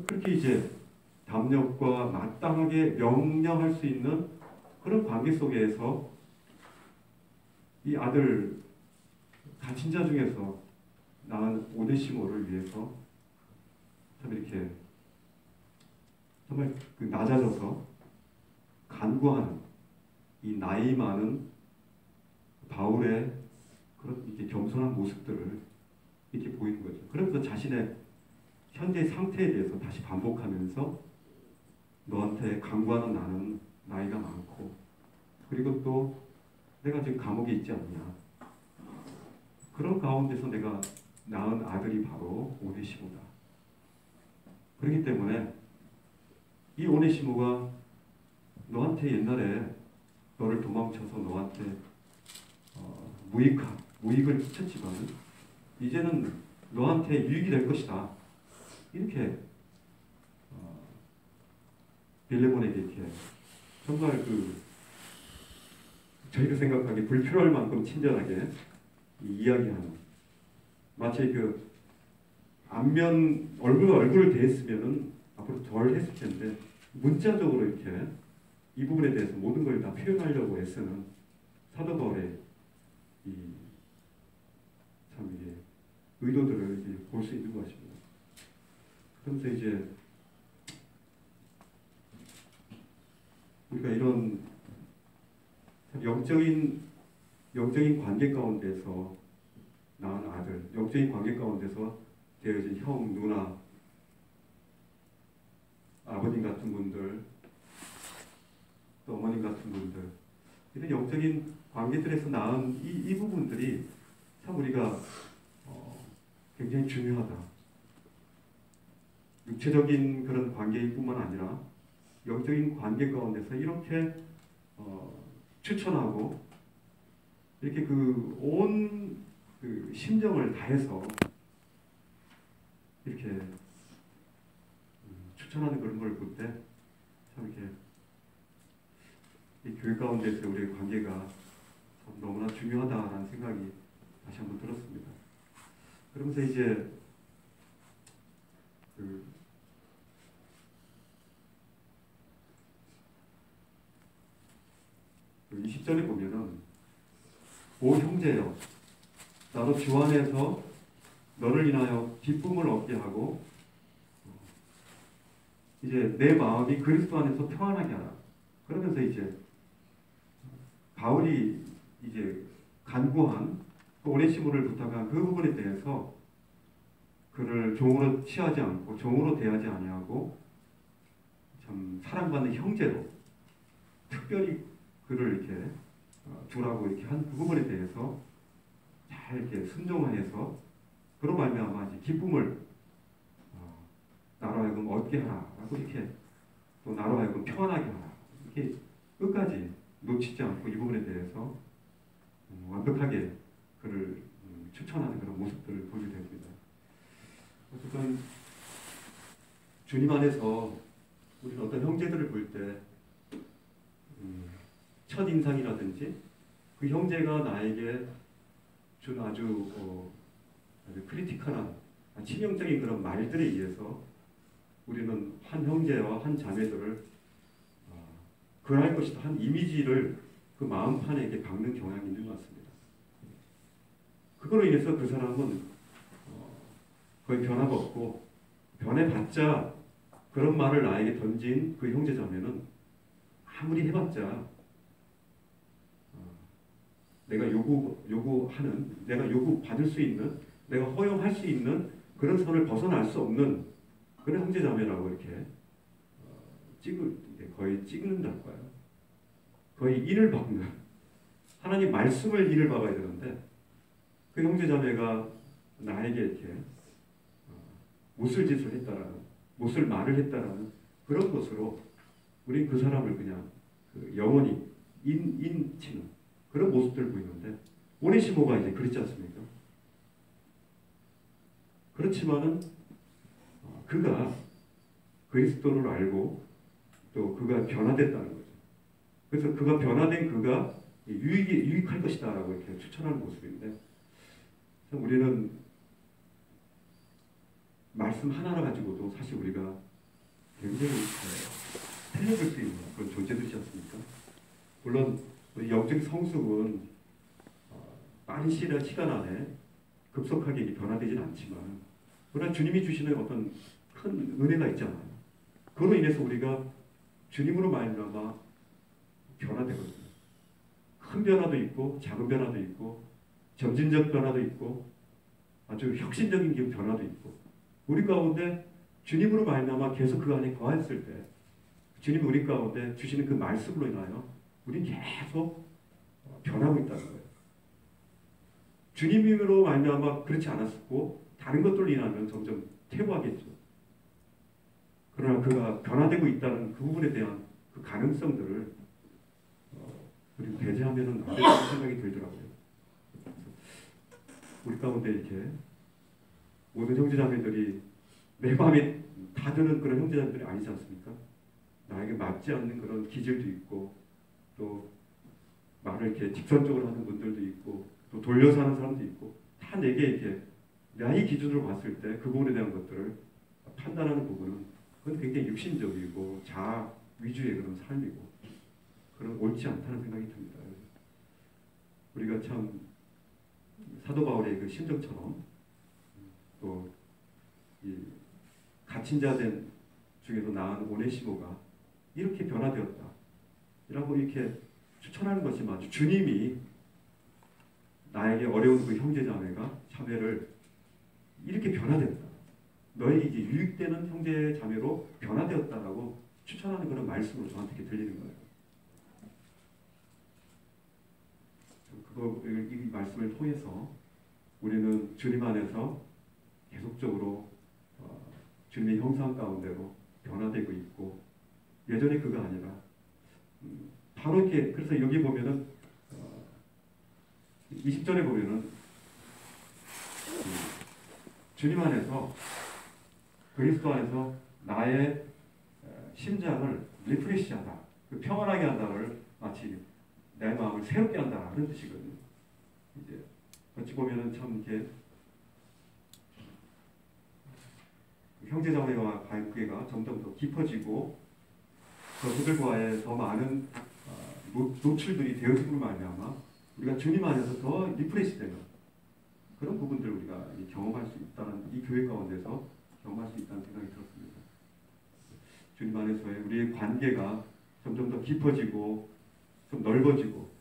그렇게 이제 담력과 마땅하게 명령할 수 있는 그런 관계 속에서 이 아들 갇힌 자 중에서 낳은 오네시모를 위해서 참 이렇게 정말 낮아져서 간구하는 이 나이 많은 바울의 그런 이렇게 겸손한 모습들을 이렇게 보이는 거죠. 그러면서 자신의 현재 상태에 대해서 다시 반복하면서 너한테 간구하는 나는 나이가 많고 그리고 또 내가 지금 감옥에 있지 않냐. 그런 가운데서 내가 낳은 아들이 바로 오네시모다. 그렇기 때문에 이 오네시모가 너한테 옛날에 너를 도망쳐서 너한테 무익을 끼쳤지만 이제는 너한테 유익이 될 것이다. 이렇게 빌레몬에게 이렇게 정말 저희가 생각하기 불필요할 만큼 친절하게 이야기하는, 마치 안면 얼굴과 얼굴을 대했으면은 앞으로 덜 했을 텐데 문자적으로 이렇게 이 부분에 대해서 모든 걸 다 표현하려고 애쓰는 사도 바울의 참 이게 의도들을 볼 수 있는 것입니다. 그러면서 이제 우리가 이런 영적인 관계 가운데서 낳은 아들, 영적인 관계 가운데서 되어진 형, 누나, 아버님 같은 분들, 또 어머님 같은 분들, 이런 영적인 관계들에서 낳은 이 부분들이 참 우리가 굉장히 중요하다. 육체적인 그런 관계뿐만 아니라 영적인 관계 가운데서 이렇게 추천하고 이렇게 온 심정을 다해서 이렇게 추천하는 그런 걸 볼 때 참 이렇게 이 교회 가운데서 우리의 관계가 참 너무나 중요하다라는 생각이 다시 한번 들었습니다. 그러면서 이제 20절에 보면은 오 형제여 나도 주 안에서 너를 인하여 기쁨을 얻게 하고 이제 내 마음이 그리스도 안에서 평안하게 하라. 그러면서 이제 바울이 이제 간구한 오네시모를 부탁한 그 부분에 대해서 그를 종으로 취하지 않고 종으로 대하지 아니하고 참 사랑받는 형제로 특별히 그를 이렇게 두라고 이렇게 한 그 부분에 대해서 잘 이렇게 순종하여서 그로 말미암아 이제 기쁨을 나로 하여금 얻게 하라라고 이렇게 또 나로 하여금 평안하게 하라 이렇게 끝까지 놓치지 않고 이 부분에 대해서 완벽하게 그를 추천하는 그런 모습들을 보게 됩니다. 어쨌든 주님 안에서 우리는 어떤 형제들을 볼 때 첫인상이라든지 그 형제가 나에게 준 아주 크리티컬한 치명적인 그런 말들에 의해서 우리는 한 형제와 한 자매들을 그럴 것이다 한 이미지를 그 마음판에 이렇게 박는 경향이 있는 것 같습니다. 그걸로 인해서 그 사람은 거의 변화가 없고 변해봤자 그런 말을 나에게 던진 그 형제자매는 아무리 해봤자 내가 요구하는, 내가 요구받을 수 있는, 내가 허용할 수 있는 그런 선을 벗어날 수 없는 그런 형제자매라고 이렇게 거의 찍는다고요. 거의 인을 박는, 하나님 말씀을 인을 박아야 되는데 그 형제자매가 나에게 이렇게 못쓸 짓을 했다라는, 못쓸 말을 했다라는 그런 것으로 우린 그 사람을 그냥 영원히 인치는 그런 모습들을 보이는데 오네시모가 이제 그렇지 않습니까? 그렇지만은 그가 그리스도를 알고 또 그가 변화됐다는 거죠. 그래서 그가 변화된 그가 유익할 것이다라고 이렇게 추천하는 모습인데 참 우리는 말씀 하나를 가지고도 사실 우리가 굉장히 살려줄 수 있는 그런 존재들이지 않습니까? 물론 우리 영적 성숙은 빠른 시간 안에 급속하게 변화되지는 않지만 그러나 주님이 주시는 어떤 큰 은혜가 있잖아요. 그로 인해서 우리가 주님으로 말미암아 변화되거든요. 큰 변화도 있고 작은 변화도 있고 점진적 변화도 있고 아주 혁신적인 변화도 있고 우리 가운데 주님으로 말미암아 계속 그 안에 거했을 때 주님이 우리 가운데 주시는 그 말씀으로 인하여 우리는 계속 변하고 있다는 거예요. 주님으로 말미암아 그렇지 않았었고 다른 것들로 인하면 점점 퇴보하겠죠. 그러나 그가 변화되고 있다는 그 부분에 대한 그 가능성들을 우리 배제하면은 안 된다는 생각이 들더라고요. 우리 가운데 이렇게 모든 형제자매들이 내 마음에 다 드는 그런 형제자매들이 아니지 않습니까? 나에게 맞지 않는 그런 기질도 있고 또 말을 이렇게 직선적으로 하는 분들도 있고 또 돌려서 하는 사람도 있고 다 내게 이렇게 나의 기준으로 봤을 때 그 부분에 대한 것들을 판단하는 부분은 그건 굉장히 육신적이고 자아 위주의 그런 삶이고 그런 옳지 않다는 생각이 듭니다. 우리가 참 사도 바울의 그 심정처럼 또 이 갇힌 자된 중에서 나은 오네시모가 이렇게 변화되었다. 라고 이렇게 추천하는 것이 마치 주님이 나에게 어려운 그 형제자매가 자매를 이렇게 변화됐다. 너에게 이제 유익되는 형제자매로 변화되었다라고 추천하는 그런 말씀으로 저한테 이렇게 들리는 거예요. 이 말씀을 통해서 우리는 주님 안에서 계속적으로 주님의 형상 가운데로 변화되고 있고 예전에 그가 아니라 바로 이렇게 그래서 여기 보면은 20절에 보면은 주님 안에서 그리스도 안에서 나의 심장을 리프레시하다, 그 평안하게 한다를 마치 내 마음을 새롭게 한다 그런 뜻이거든요. 이제 어찌 보면은 참 이렇게 형제자매와 관계가 점점 더 깊어지고 그들과의 더 많은 노출들이 되어짐으로 말미암아 우리가 주님 안에서 더 리프레시되는 그런 부분들을 우리가 경험할 수 있다는 이 교회 가운데서 경험할 수 있다는 생각이 들었습니다. 주님 안에서의 우리의 관계가 점점 더 깊어지고 좀 넓어지고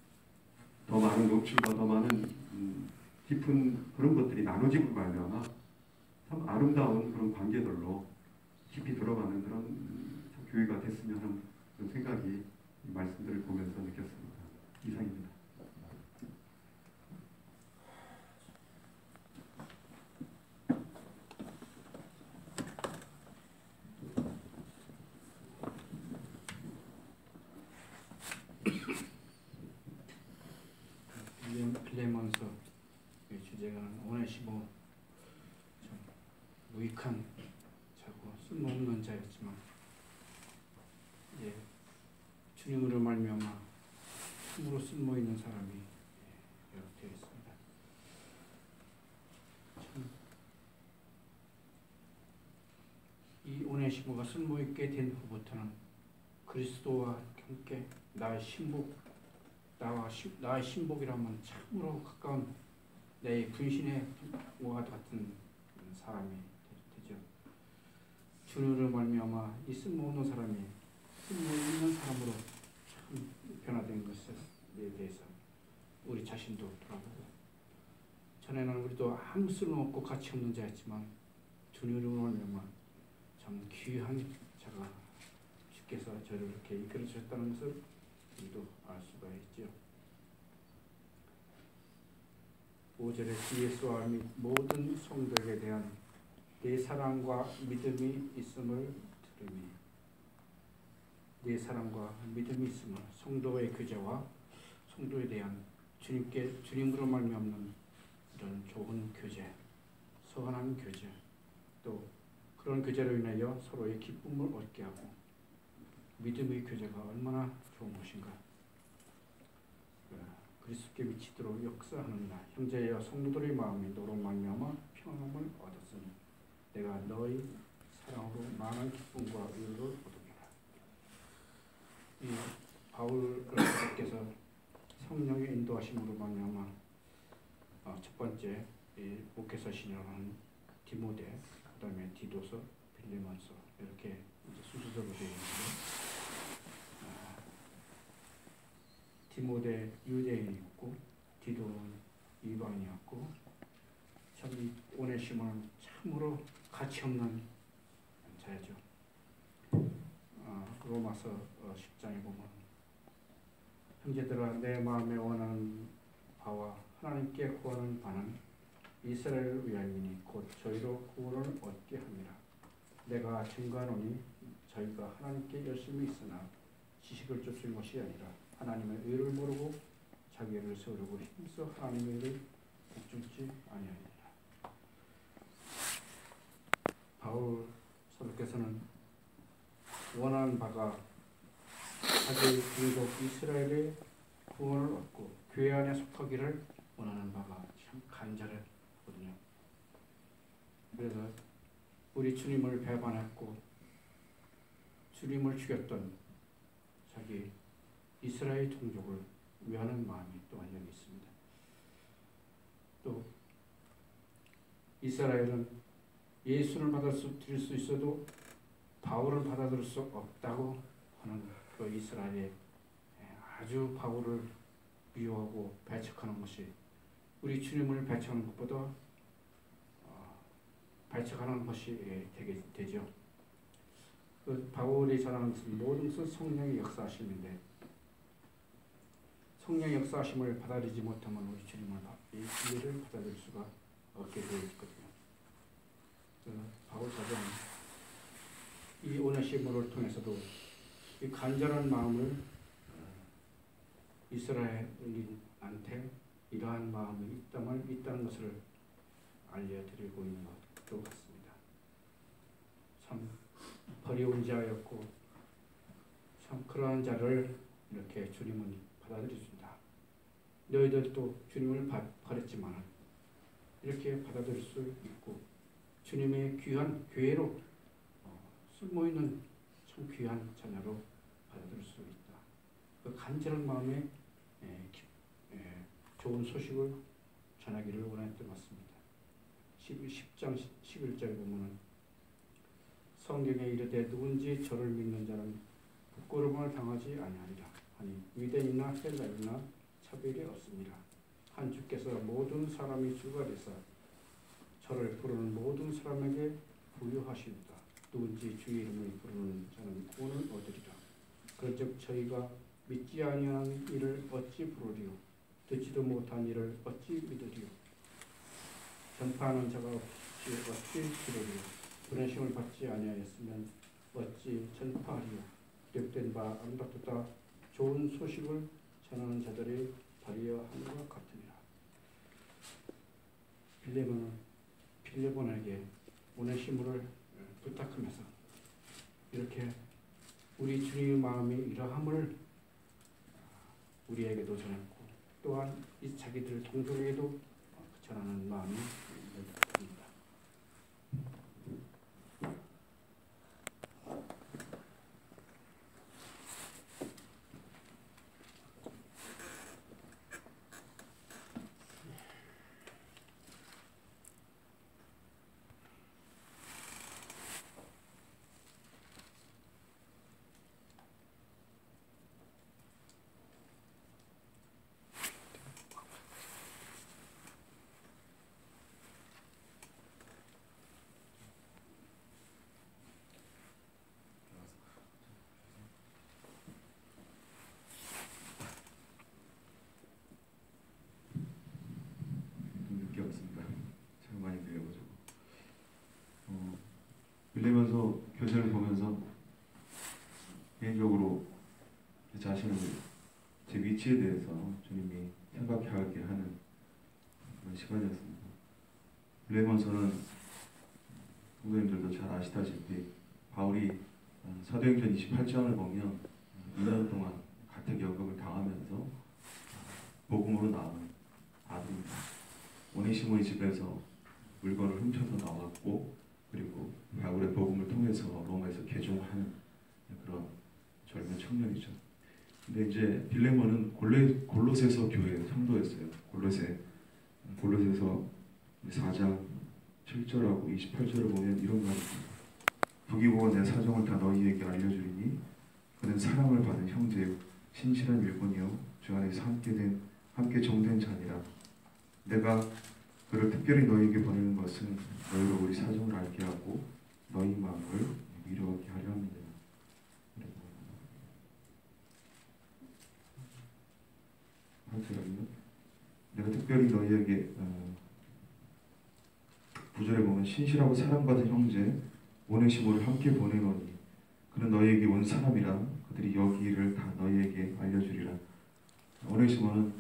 더 많은 노출과 더 많은 깊은 그런 것들이 나눠지고 말미암아 참 아름다운 그런 관계들로 깊이 들어가는 그런 참 교회가 됐으면 하는 그런 생각이 이 말씀들을 보면서 느꼈습니다. 이상입니다. 빌레몬서 주제가 오네시모 좀 무익한 자고 쓸모없는 자였지만 주님으로 말미암아 참으로 쓸모 있는 사람이 되어 있습니다. 참 이 오네시모가 쓸모 있게 된 후부터는 그리스도와 함께 나의 신복이라면 참으로 가까운 내 분신의 와 같은 사람이 되죠. 주님으로 말미암아 이 쓸모없는 사람이 쓸모있는 사람으로 참 변화된 것에 대해서 우리 자신도 돌아보고 전에는 우리도 아무 쓸모없고 가치 없는 자였지만 주님으로 말미암아 참 귀한 자가 주께서 저를 이렇게 이끌어 주셨다는 것을 우리도 알 수가 있죠. 5절에 주 예수와 및 모든 성도에게 대한 내 사랑과 믿음이 있음을 들으니 내 사랑과 믿음이 있음을 성도의 교제와 성도에 대한 주님으로 말미암는 이런 좋은 교제, 선한 교제 또 그런 교제로 인하여 서로의 기쁨을 얻게 하고 믿음의 교제가 얼마나 좋은 것인가. 그리스도께 미치도록 역사하는 나 형제여 성도들의 마음이 너로 말미암아 평안함을 얻었으니 내가 너희 사랑으로 많은 기쁨과 위로를 얻으리라. 이 바울께서 성령의 인도하심으로 말미암아 첫 번째 목회서 신앙하는 디모데, 그다음에 디도서, 빌레몬서 이렇게 순서적으로 되어 있는데 디모데 유대인이었고 디도는 이방인이었고 참 이 오네시모는 참으로 가치 없는 자였죠. 로마서 10장에 보면 형제들아 내 마음에 원하는 바와 하나님께 구원을 받는 이스라엘을 위하여니 곧 저희로 구원을 얻게 함이라. 내가 증거하노니 저희가 하나님께 열심히 있으나 지식을 쫓은 것이 아니라 하나님의 의를 모르고 자기를 세우려고 힘써 하나님의 의를 복종치 아니하니라. 바울 사도께서는 원하는 바가 자기 민족 이스라엘의 구원을 얻고 교회 안에 속하기를 원하는 바가 참 간절했거든요. 그래서 우리 주님을 배반했고 주님을 죽였던 자기 이스라엘 종족을 위하는 마음이 또한 여기 있습니다. 또 이스라엘은 예수를 받아들일 수 있어도 바울을 받아들일 수 없다고 하는 그 이스라엘의 아주 바울을 미워하고 배척하는 것이 우리 주님을 배척하는 것보다 배척하는 것이 되죠. 그 바울이 전하는 모든 것은 성령의 역사하심인데 성령의 역사하심을 받아들이지 못하면 우리 주님을 이 진리를 받아들일 수가 없게 되어 있거든요. 바울 사도는 이 오네시모를 통해서도 이 간절한 마음을 이스라엘인한테 이러한 마음이 있다는 것을 알려드리고 있는 것도 같습니다. 참 버리운 자였고 참 그러한 자를 이렇게 주님은 받아들이신다. 너희들도 주님을 버렸지만 이렇게 받아들일 수 있고 주님의 귀한 교회로 쓸모있는 참 귀한 자녀로 받아들일 수 있다. 그 간절한 마음에 좋은 소식을 전하기를 원했던 것 같습니다. 10장 11절에 보면은 성경에 이르되 누군지 저를 믿는 자는 부끄러움을 당하지 아니하리라 하니 유대인이나 헬라인이나 차별이 없습니다. 한 주께서 모든 사람이 주가 되사 저를 부르는 모든 사람에게 부유하시리다. 누군지 주의 이름을 부르는 자는 구원을 얻으리라. 그런즉 저희가 믿지 아니하는 일을 어찌 부르리요? 듣지도 못한 일을 어찌 믿으리요? 전파하는 자가 없이 어찌 들으리요? 부르심을 받지 아니하였으면 어찌 전파하리요? 기록된 바 아름답도다 좋은 소식을 전하는 자들이 발휘하여 하는 것 같으니라. 빌레몬에게 오네시모를 부탁하면서 이렇게 우리 주님의 마음이 이러함을 우리에게도 전했고 또한 이 자기들 동족에게도 전하는 마음이 있습니다. 빌레몬서 교재를 보면서 개인적으로 자신의 제 위치에 대해서 주님이 생각하게 하는 그런 시간이었습니다. 빌레몬서는 성도님들도 잘 아시다시피 바울이 사도행전 28장을 보면 2년 동안 가택연금을 당하면서 복음으로 나온 아들입니다. 오네시모의 집에서 물건을 훔쳐서 나왔고 그리고 바울의 복음을 통해서 로마에서 개종하는 그런 젊은 청년이죠. 근데 이제 빌레몬은 골로새서 교회 성도였어요. 골로새서 4장 7절하고 28절을 보면 이런 말이 있습니다. 부귀고와 내 사정을 다 너희에게 알려주리니 그는 사랑을 받은 형제요 신실한 일꾼이요 주 안에서 함께 정된 자니라. 내가 그를 특별히 너희에게 보내는 것은 너희로 우리 사정을 알게 하고 너희 마음을 위로하게 하려 합니다. 내가 특별히 특별히 너희에게 9절에 보면 신실하고 사랑받은 형제 오네시모를 함께 보내노니 그는 너희에게 온 사람이라 그들이 여기를 다 너희에게 알려주리라. 오네시모는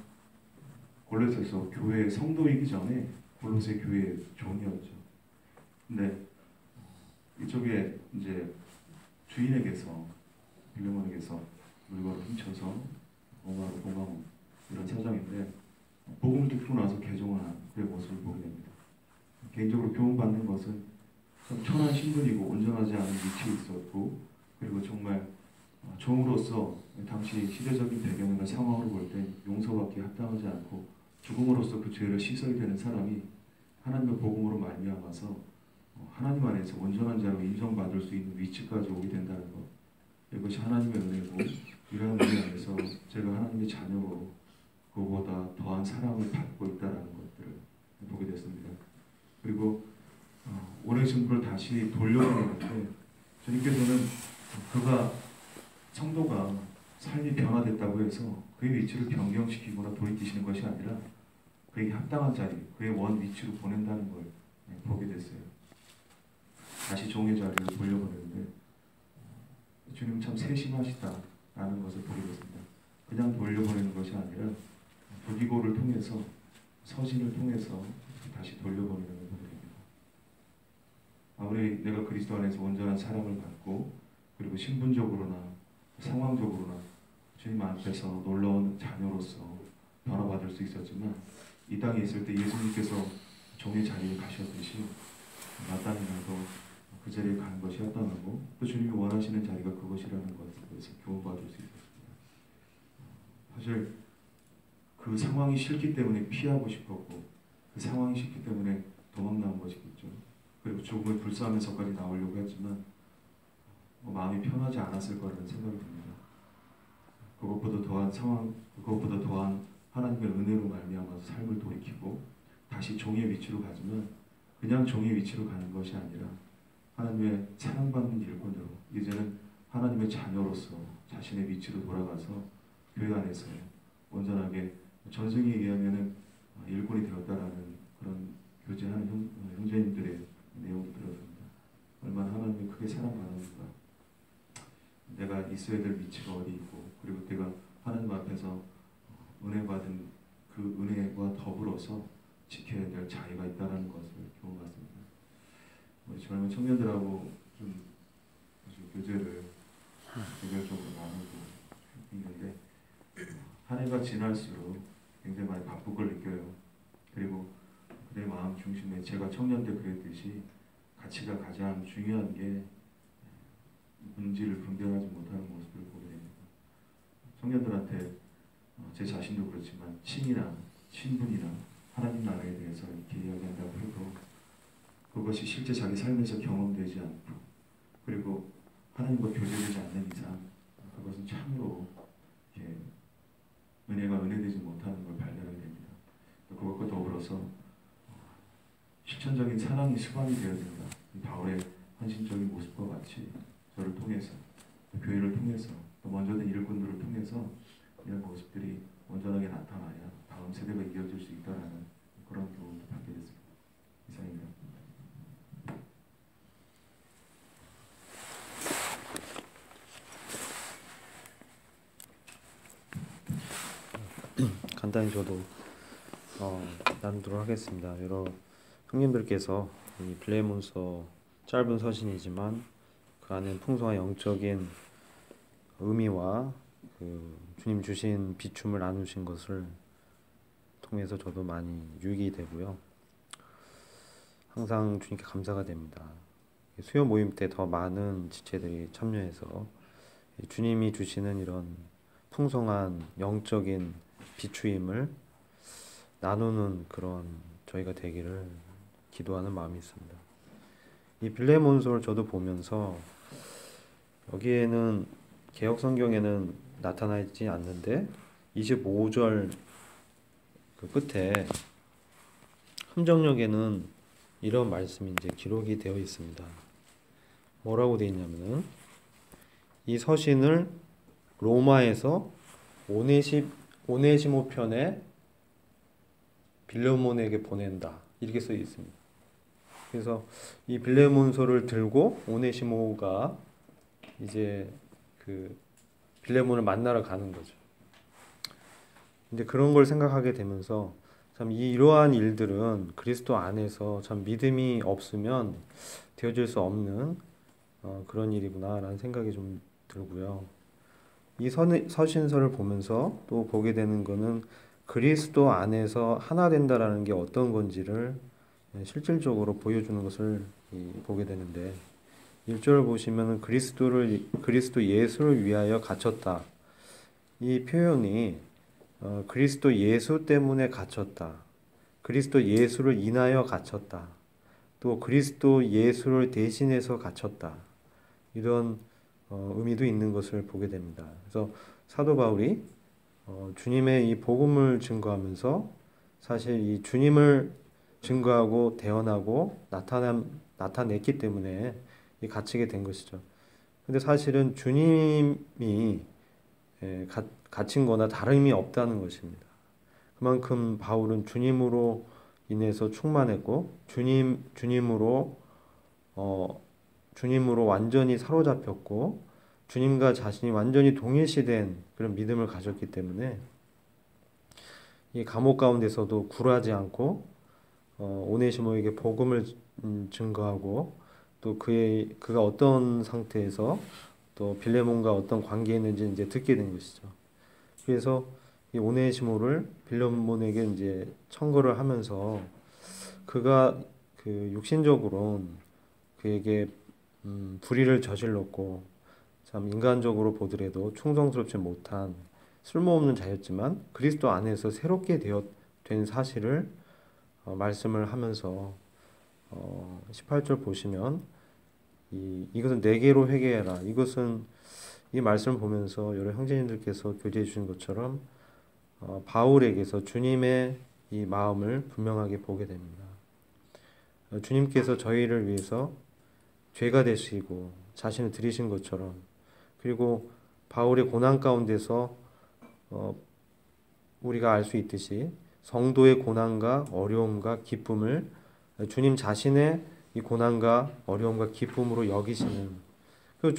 골로새서 교회의 성도이기 전에 골로새 교회의 종이었죠. 근데 이쪽에 이제 주인에게서 빌레몬에게서 물건을 훔쳐서 공항 이런 사정인데 복음을 듣고 나서 개종한 그의 모습을 보게 됩니다. 개인적으로 교훈받는 것은 참 천한 신분이고 온전하지 않은 위치에 있었고 그리고 정말 종으로서 당시 시대적인 배경이나 상황으로 볼 때 용서받기 합당하지 않고 죽음으로써 그 죄를 씻어야 되는 사람이 하나님의 복음으로 말미암아서 하나님 안에서 온전한 자로 인정받을 수 있는 위치까지 오게 된다는 것, 이것이 하나님의 은혜고 이러한 은혜 안에서 제가 하나님의 자녀로 그보다 더한 사랑을 받고 있다는 것들을 보게 됐습니다. 그리고 오네시모를 다시 돌려보내는데 주님께서는 그가 성도가 삶이 변화됐다고 해서 그의 위치를 변경시키거나 돌이키시는 것이 아니라 그에게 합당한 자리, 그의 원 위치로 보낸다는 걸 보게 됐어요. 다시 종의 자리를 돌려보내는데 주님은 참 세심하시다라는 것을 보게 됐습니다. 그냥 돌려보내는 것이 아니라 부기고를 통해서 서신을 통해서 다시 돌려보내는 걸 보게 됩니다. 아무리 내가 그리스도 안에서 온전한 사랑을 받고 그리고 신분적으로나 상황적으로나 주님 앞에서 놀라운 자녀로서 변화받을 수 있었지만 이 땅에 있을 때 예수님께서 종의 자리에 가셨듯이 마땅히도 그 자리에 가는 것이 합당하고 또 주님이 원하시는 자리가 그것이라는 것에서 교훈받을 수 있었습니다. 사실 그 상황이 싫기 때문에 피하고 싶었고 그 상황이 싫기 때문에 도망나온 것이겠죠. 그리고 죽음을 불사하면서까지 나오려고 했지만 마음이 편하지 않았을 거라는 생각이 듭니다. 그것보다 더한 하나님의 은혜로 말미암아서 삶을 돌이키고 다시 종의 위치로 가지만 그냥 종의 위치로 가는 것이 아니라 하나님의 사랑받는 일꾼으로 이제는 하나님의 자녀로서 자신의 위치로 돌아가서 교회 안에서 온전하게 전승에 의하면은 일꾼이 되었다라는 그런 교제하는 형제님들의 내용도 들었습니다. 얼마나 하나님이 크게 사랑받는가. 내가 있어야 될 위치가 어디 있고 그리고 내가 하나님 앞에서 은혜 받은 그 은혜와 더불어서 지켜야 될 자유가 있다는 것을 교훈받습니다. 우리 젊은 청년들하고 좀 교제를 개별적으로 나누고 있는데 한 해가 지날수록 굉장히 많이 바쁜 걸 느껴요. 그리고 그의 마음 중심에 제가 청년 때 그랬듯이 가치가 가장 중요한 게 문제를 분별하지 못하는 모습을 보게 됩니다. 청년들한테 제 자신도 그렇지만 칭이나 신분이나 하나님 나라에 대해서 이렇게 이야기한다고 해도 그것이 실제 자기 삶에서 경험되지 않고 그리고 하나님과 교제되지 않는 이상 그것은 참으로 이렇게 은혜가 은혜되지 못하는 걸 발견하게 됩니다. 그것과 더불어서 실천적인 사랑이 습관이 되어야 된다. 바울의 헌신적인 모습과 같이 저를 통해서 교회를 통해서 또 먼저는 일꾼들을 통해서 이런 모습들이 온전하게 나타나야 다음 세대가 이어질 수 있다는 그런 교훈을 받게 됐습니다. 이상입니다. 간단히 저도 나누도록 하겠습니다. 여러 형님들께서 이 빌레몬서 짧은 서신이지만 그 안에 풍성한 영적인 의미와 그 주님 주신 비춤을 나누신 것을 통해서 저도 많이 유익이 되고요. 항상 주님께 감사가 됩니다. 수요 모임 때 더 많은 지체들이 참여해서 주님이 주시는 이런 풍성한 영적인 비추임을 나누는 그런 저희가 되기를 기도하는 마음이 있습니다. 이 빌레몬서를 저도 보면서 여기에는 개역 성경에는 나타나 있지 않는데 25절 그 끝에 함정역에는 이런 말씀이 이제 기록이 되어 있습니다. 뭐라고 되어 있냐면은 이 서신을 로마에서 오네시모 편에 빌레몬에게 보낸다 이렇게 써 있습니다. 그래서 이 빌레몬서를 들고 오네시모가 이제 그 빌레몬을 만나러 가는 거죠. 이제 그런 걸 생각하게 되면서 참 이러한 일들은 그리스도 안에서 참 믿음이 없으면 되어질 수 없는 그런 일이구나라는 생각이 좀 들고요. 이 서신서를 보면서 또 보게 되는 거는 그리스도 안에서 하나 된다라는 게 어떤 건지를 실질적으로 보여주는 것을 보게 되는데 1절을 보시면 그리스도 예수를 위하여 갇혔다. 이 표현이 그리스도 예수 때문에 갇혔다. 그리스도 예수를 인하여 갇혔다. 또 그리스도 예수를 대신해서 갇혔다. 이런 의미도 있는 것을 보게 됩니다. 그래서 사도 바울이 주님의 이 복음을 증거하면서 사실 이 주님을 증거하고 대언하고 나타냈기 때문에 갇히게 된 것이죠. 근데 사실은 주님이 갇힌 거나 다름이 없다는 것입니다. 그만큼 바울은 주님으로 인해서 충만했고 주님으로 완전히 사로잡혔고 주님과 자신이 완전히 동일시된 그런 믿음을 가졌기 때문에 이 감옥 가운데서도 굴하지 않고 오네시모에게 복음을 증거하고 또 그가 어떤 상태에서 또 빌레몬과 어떤 관계에 있는지 이제 듣게 된 것이죠. 그래서 이 오네시모를 빌레몬에게 이제 청구를 하면서 그가 그 육신적으로는 그에게 불의를 저질렀고 참 인간적으로 보더라도 충성스럽지 못한 쓸모없는 자였지만 그리스도 안에서 새롭게 된 사실을 말씀을 하면서 18절 보시면 이것은 내게로 회개해라. 이것은 이 말씀을 보면서 여러 형제님들께서 교제해 주신 것처럼 바울에게서 주님의 이 마음을 분명하게 보게 됩니다. 주님께서 저희를 위해서 죄가 되시고 자신을 드리신 것처럼 그리고 바울의 고난 가운데서 우리가 알 수 있듯이 성도의 고난과 어려움과 기쁨을 주님 자신의 이 고난과 어려움과 기쁨으로 여기시는 그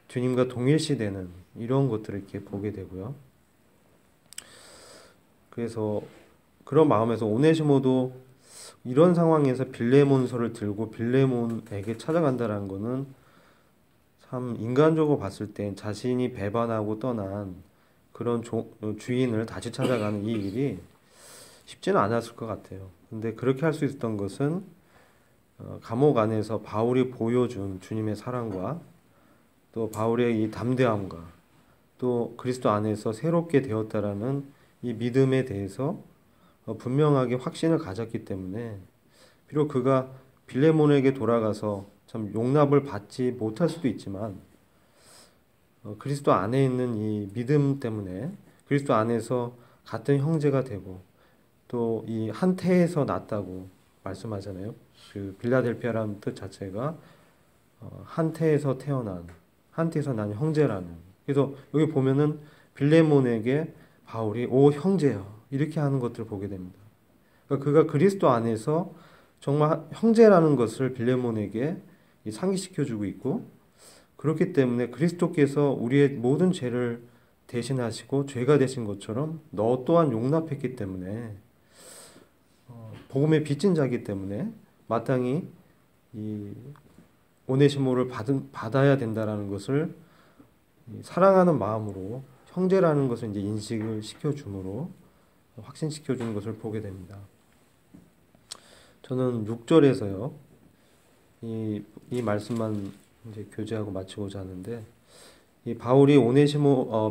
주님과 동일시되는 이런 것들을 이렇게 보게 되고요. 그래서 그런 마음에서 오네시모도 이런 상황에서 빌레몬서를 들고 빌레몬에게 찾아간다는 것은 참 인간적으로 봤을 땐 자신이 배반하고 떠난 그런 주인을 다시 찾아가는 이 일이 쉽지는 않았을 것 같아요. 근데 그렇게 할 수 있었던 것은 감옥 안에서 바울이 보여준 주님의 사랑과 또 바울의 이 담대함과 또 그리스도 안에서 새롭게 되었다라는 이 믿음에 대해서 분명하게 확신을 가졌기 때문에 비록 그가 빌레몬에게 돌아가서 참 용납을 받지 못할 수도 있지만 그리스도 안에 있는 이 믿음 때문에 그리스도 안에서 같은 형제가 되고 또 이 한 태에서 났다고 말씀하잖아요. 그 빌라델피아라는 뜻 자체가 한 태에서 태어난 한 태에서 난 형제라는. 그래서 여기 보면은 빌레몬에게 바울이 오 형제여 이렇게 하는 것들을 보게 됩니다. 그러니까 그가 그리스도 안에서 정말 형제라는 것을 빌레몬에게 상기시켜주고 있고 그렇기 때문에 그리스도께서 우리의 모든 죄를 대신하시고 죄가 되신 것처럼 너 또한 용납했기 때문에 복음의 빚진 자이기 때문에 마땅히 이 오네시모를 받아야 된다라는 것을 사랑하는 마음으로 형제라는 것을 이제 인식을 시켜줌으로 확신시켜주는 것을 보게 됩니다. 저는 6절에서요 이 말씀만 이제 교제하고 마치고자 하는데 이 바울이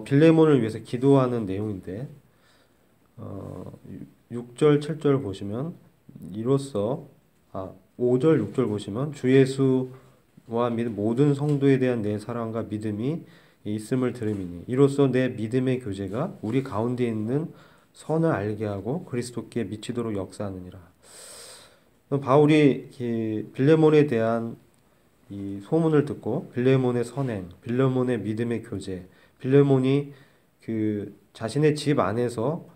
빌레몬을 위해서 기도하는 내용인데 6절 7절 보시면 이로써 5절 6절 보시면 주 예수와 모든 성도에 대한 내 사랑과 믿음이 있음을 들음이니 이로써 내 믿음의 교제가 우리 가운데 있는 선을 알게 하고 그리스도께 미치도록 역사하느니라. 바울이 빌레몬에 대한 이 소문을 듣고 빌레몬의 선행, 빌레몬의 믿음의 교제, 빌레몬이 그 자신의 집 안에서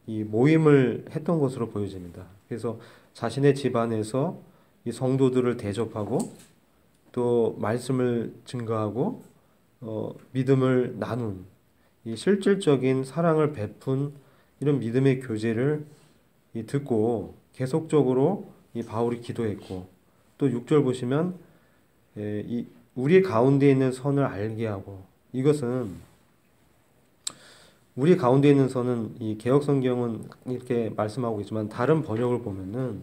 이 모임을 했던 것으로 보여집니다. 그래서 자신의 집안에서 이 성도들을 대접하고 또 말씀을 증거하고 믿음을 나눈 이 실질적인 사랑을 베푼 이런 믿음의 교제를 듣고 계속적으로 이 바울이 기도했고 또 6절 보시면 이 우리 가운데 있는 선을 알게 하고 이것은 우리 가운데 있는 선은 이 개역 성경은 이렇게 말씀하고 있지만 다른 번역을 보면은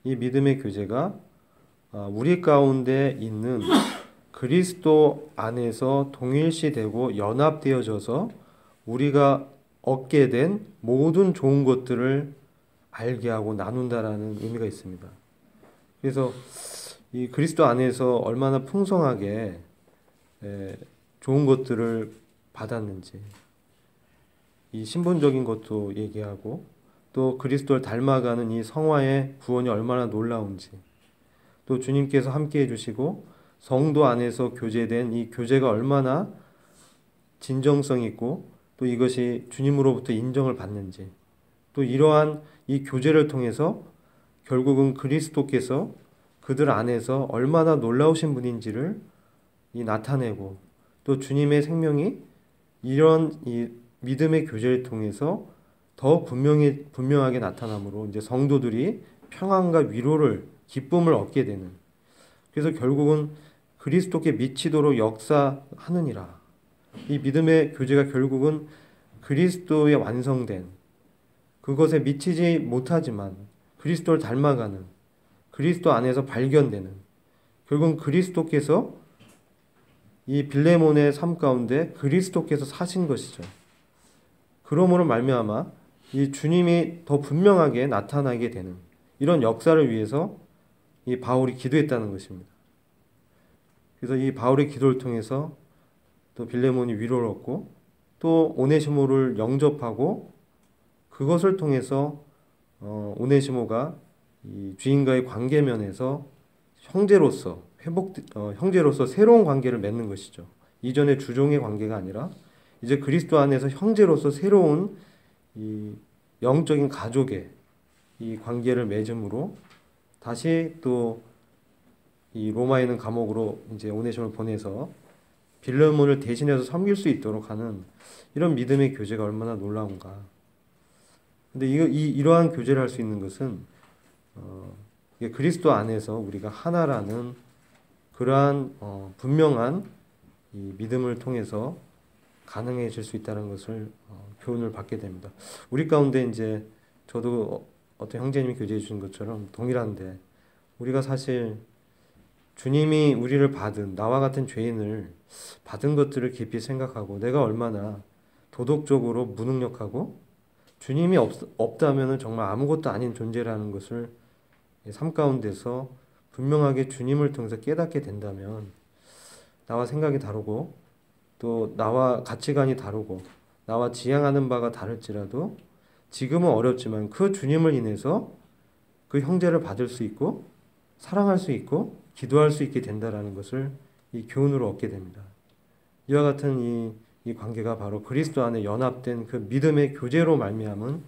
이 믿음의 교제가 우리 가운데 있는 그리스도 안에서 동일시되고 연합되어져서 우리가 얻게 된 모든 좋은 것들을 알게 하고 나눈다라는 의미가 있습니다. 그래서 이 그리스도 안에서 얼마나 풍성하게 좋은 것들을 받았는지 이 신분적인 것도 얘기하고 또 그리스도를 닮아가는 이 성화의 구원이 얼마나 놀라운지 또 주님께서 함께 해주시고 성도 안에서 교제된 이 교제가 얼마나 진정성 있고 또 이것이 주님으로부터 인정을 받는지 또 이러한 이 교제를 통해서 결국은 그리스도께서 그들 안에서 얼마나 놀라우신 분인지를 나타내고 또 주님의 생명이 이런 이 믿음의 교제를 통해서 더 분명하게 나타남으로 이제 성도들이 평안과 위로를 기쁨을 얻게 되는 그래서 결국은 그리스도께 미치도록 역사하느니라. 이 믿음의 교제가 결국은 그리스도의 완성된 그것에 미치지 못하지만 그리스도를 닮아가는 그리스도 안에서 발견되는 결국은 그리스도께서 이 빌레몬의 삶 가운데 그리스도께서 사신 것이죠. 그러므로 말미암아 이 주님이 더 분명하게 나타나게 되는 이런 역사를 위해서 이 바울이 기도했다는 것입니다. 그래서 이 바울의 기도를 통해서 또 빌레몬이 위로를 얻고 또 오네시모를 영접하고 그것을 통해서 오네시모가 이 주인과의 관계 면에서 형제로서 형제로서 새로운 관계를 맺는 것이죠. 이전의 주종의 관계가 아니라 이제 그리스도 안에서 형제로서 새로운 이 영적인 가족의 이 관계를 맺음으로 다시 또 이 로마에 있는 감옥으로 이제 오네시모를 보내서 빌레몬을 대신해서 섬길 수 있도록 하는 이런 믿음의 교제가 얼마나 놀라운가. 근데 이러한 교제를 할 수 있는 것은 그리스도 안에서 우리가 하나라는 그러한 분명한 이 믿음을 통해서 가능해질 수 있다는 것을 교훈을 받게 됩니다. 우리 가운데 이제 저도 어떤 형제님이 교제해 주신 것처럼 동일한데 우리가 사실 주님이 우리를 받은 나와 같은 죄인을 받은 것들을 깊이 생각하고 내가 얼마나 도덕적으로 무능력하고 주님이 없다면 정말 아무것도 아닌 존재라는 것을 삶 가운데서 분명하게 주님을 통해서 깨닫게 된다면 나와 생각이 다르고 또 나와 가치관이 다르고 나와 지향하는 바가 다를지라도 지금은 어렵지만 그 주님을 인해서 그 형제를 받을 수 있고 사랑할 수 있고 기도할 수 있게 된다라는 것을 이 교훈으로 얻게 됩니다. 이와 같은 이 관계가 바로 그리스도 안에 연합된 그 믿음의 교제로 말미암은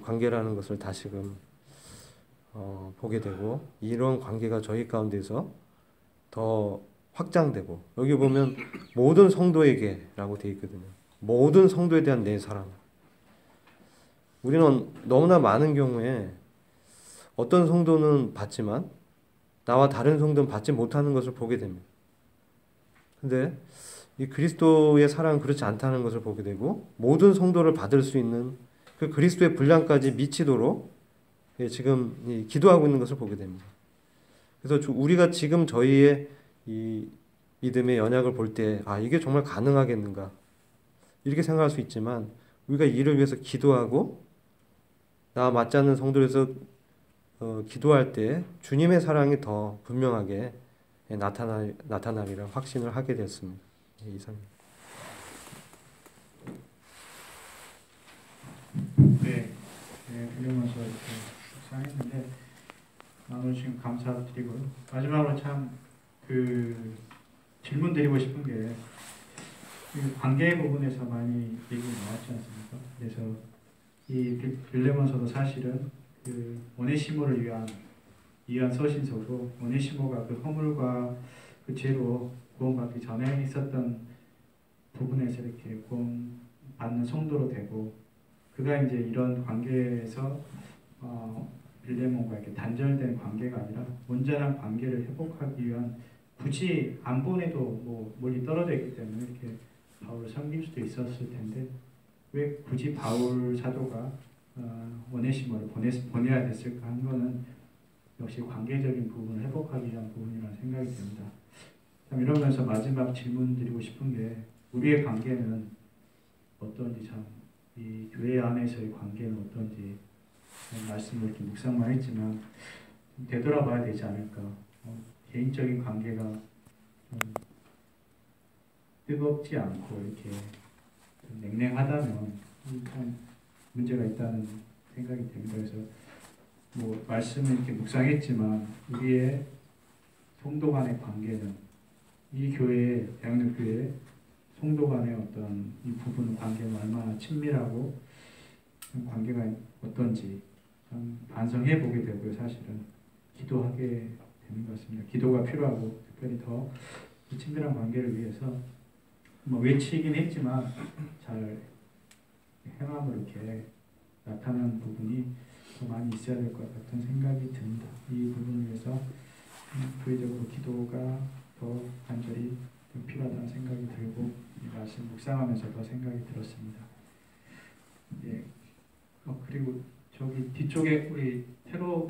관계라는 것을 다시금 보게 되고 이런 관계가 저희 가운데서 더 확장되고 여기 보면 모든 성도에게라고 되어 있거든요. 모든 성도에 대한 내 사랑. 우리는 너무나 많은 경우에 어떤 성도는 받지만 나와 다른 성도는 받지 못하는 것을 보게 됩니다. 근데 이 그리스도의 사랑은 그렇지 않다는 것을 보게 되고 모든 성도를 받을 수 있는 그 그리스도의 분량까지 미치도록 지금 기도하고 있는 것을 보게 됩니다. 그래서 우리가 지금 저희의 이 믿음의 연약을 볼 때 이게 정말 가능하겠는가 이렇게 생각할 수 있지만 우리가 이를 위해서 기도하고 나와 맞지 않는 성도에서 기도할 때 주님의 사랑이 더 분명하게 나타나리라 확신을 하게 됐습니다. 이상입니다. 네, 빌레몬서 이렇게 묵상했는데 오늘 지금 감사드리고요. 마지막으로 참 질문 드리고 싶은 게 관계 부분에서 많이 얘기 나왔지 않습니까? 그래서 이 빌레몬서도 사실은 그 오네시모를 위한 서신서고, 오네시모가 그 허물과 그 죄로 구원받기 전에 있었던 부분에서 이렇게 구원받는 성도로 되고, 그가 이제 이런 관계에서 빌레몬과 이렇게 단절된 관계가 아니라 온전한 관계를 회복하기 위한, 굳이 안 보내도 뭐 멀리 떨어져 있기 때문에 이렇게 바울을 섬길 수도 있었을 텐데, 왜 굳이 바울 사도가 오네시모를 보내야 됐을까 한 거는 역시 관계적인 부분을 회복하기 위한 부분이라는 생각이 듭니다. 참 이러면서 마지막 질문 드리고 싶은 게, 우리의 관계는 어떤지, 참 이 교회 안에서의 관계는 어떤지 말씀을 이렇게 묵상만 했지만 좀 되돌아봐야 되지 않을까. 개인적인 관계가 뜨겁지 않고 이렇게 좀 냉랭하다면 참 문제가 있다는 생각이 듭니다. 그래서 뭐 말씀을 이렇게 묵상했지만 우리의 성도 간의 관계는, 이 교회, 대학로교회 성도 간의 어떤 이 부분 관계는 얼마나 친밀하고 관계가 어떤지 참 반성해 보게 되고요. 사실은 기도하게 되는 것 같습니다. 기도가 필요하고, 특별히 더 친밀한 관계를 위해서 뭐 외치긴 했지만 잘 행함으로 이렇게 나타나는 부분이 더 많이 있어야 될 것 같은 생각이 듭니다. 이 부분을 위해서 교회적으로 기도가 더 간절히 필요하다는 생각이 들고, 이 말씀 묵상하면서 더 생각이 들었습니다. 예. 그리고 저기 뒤쪽에 우리 테로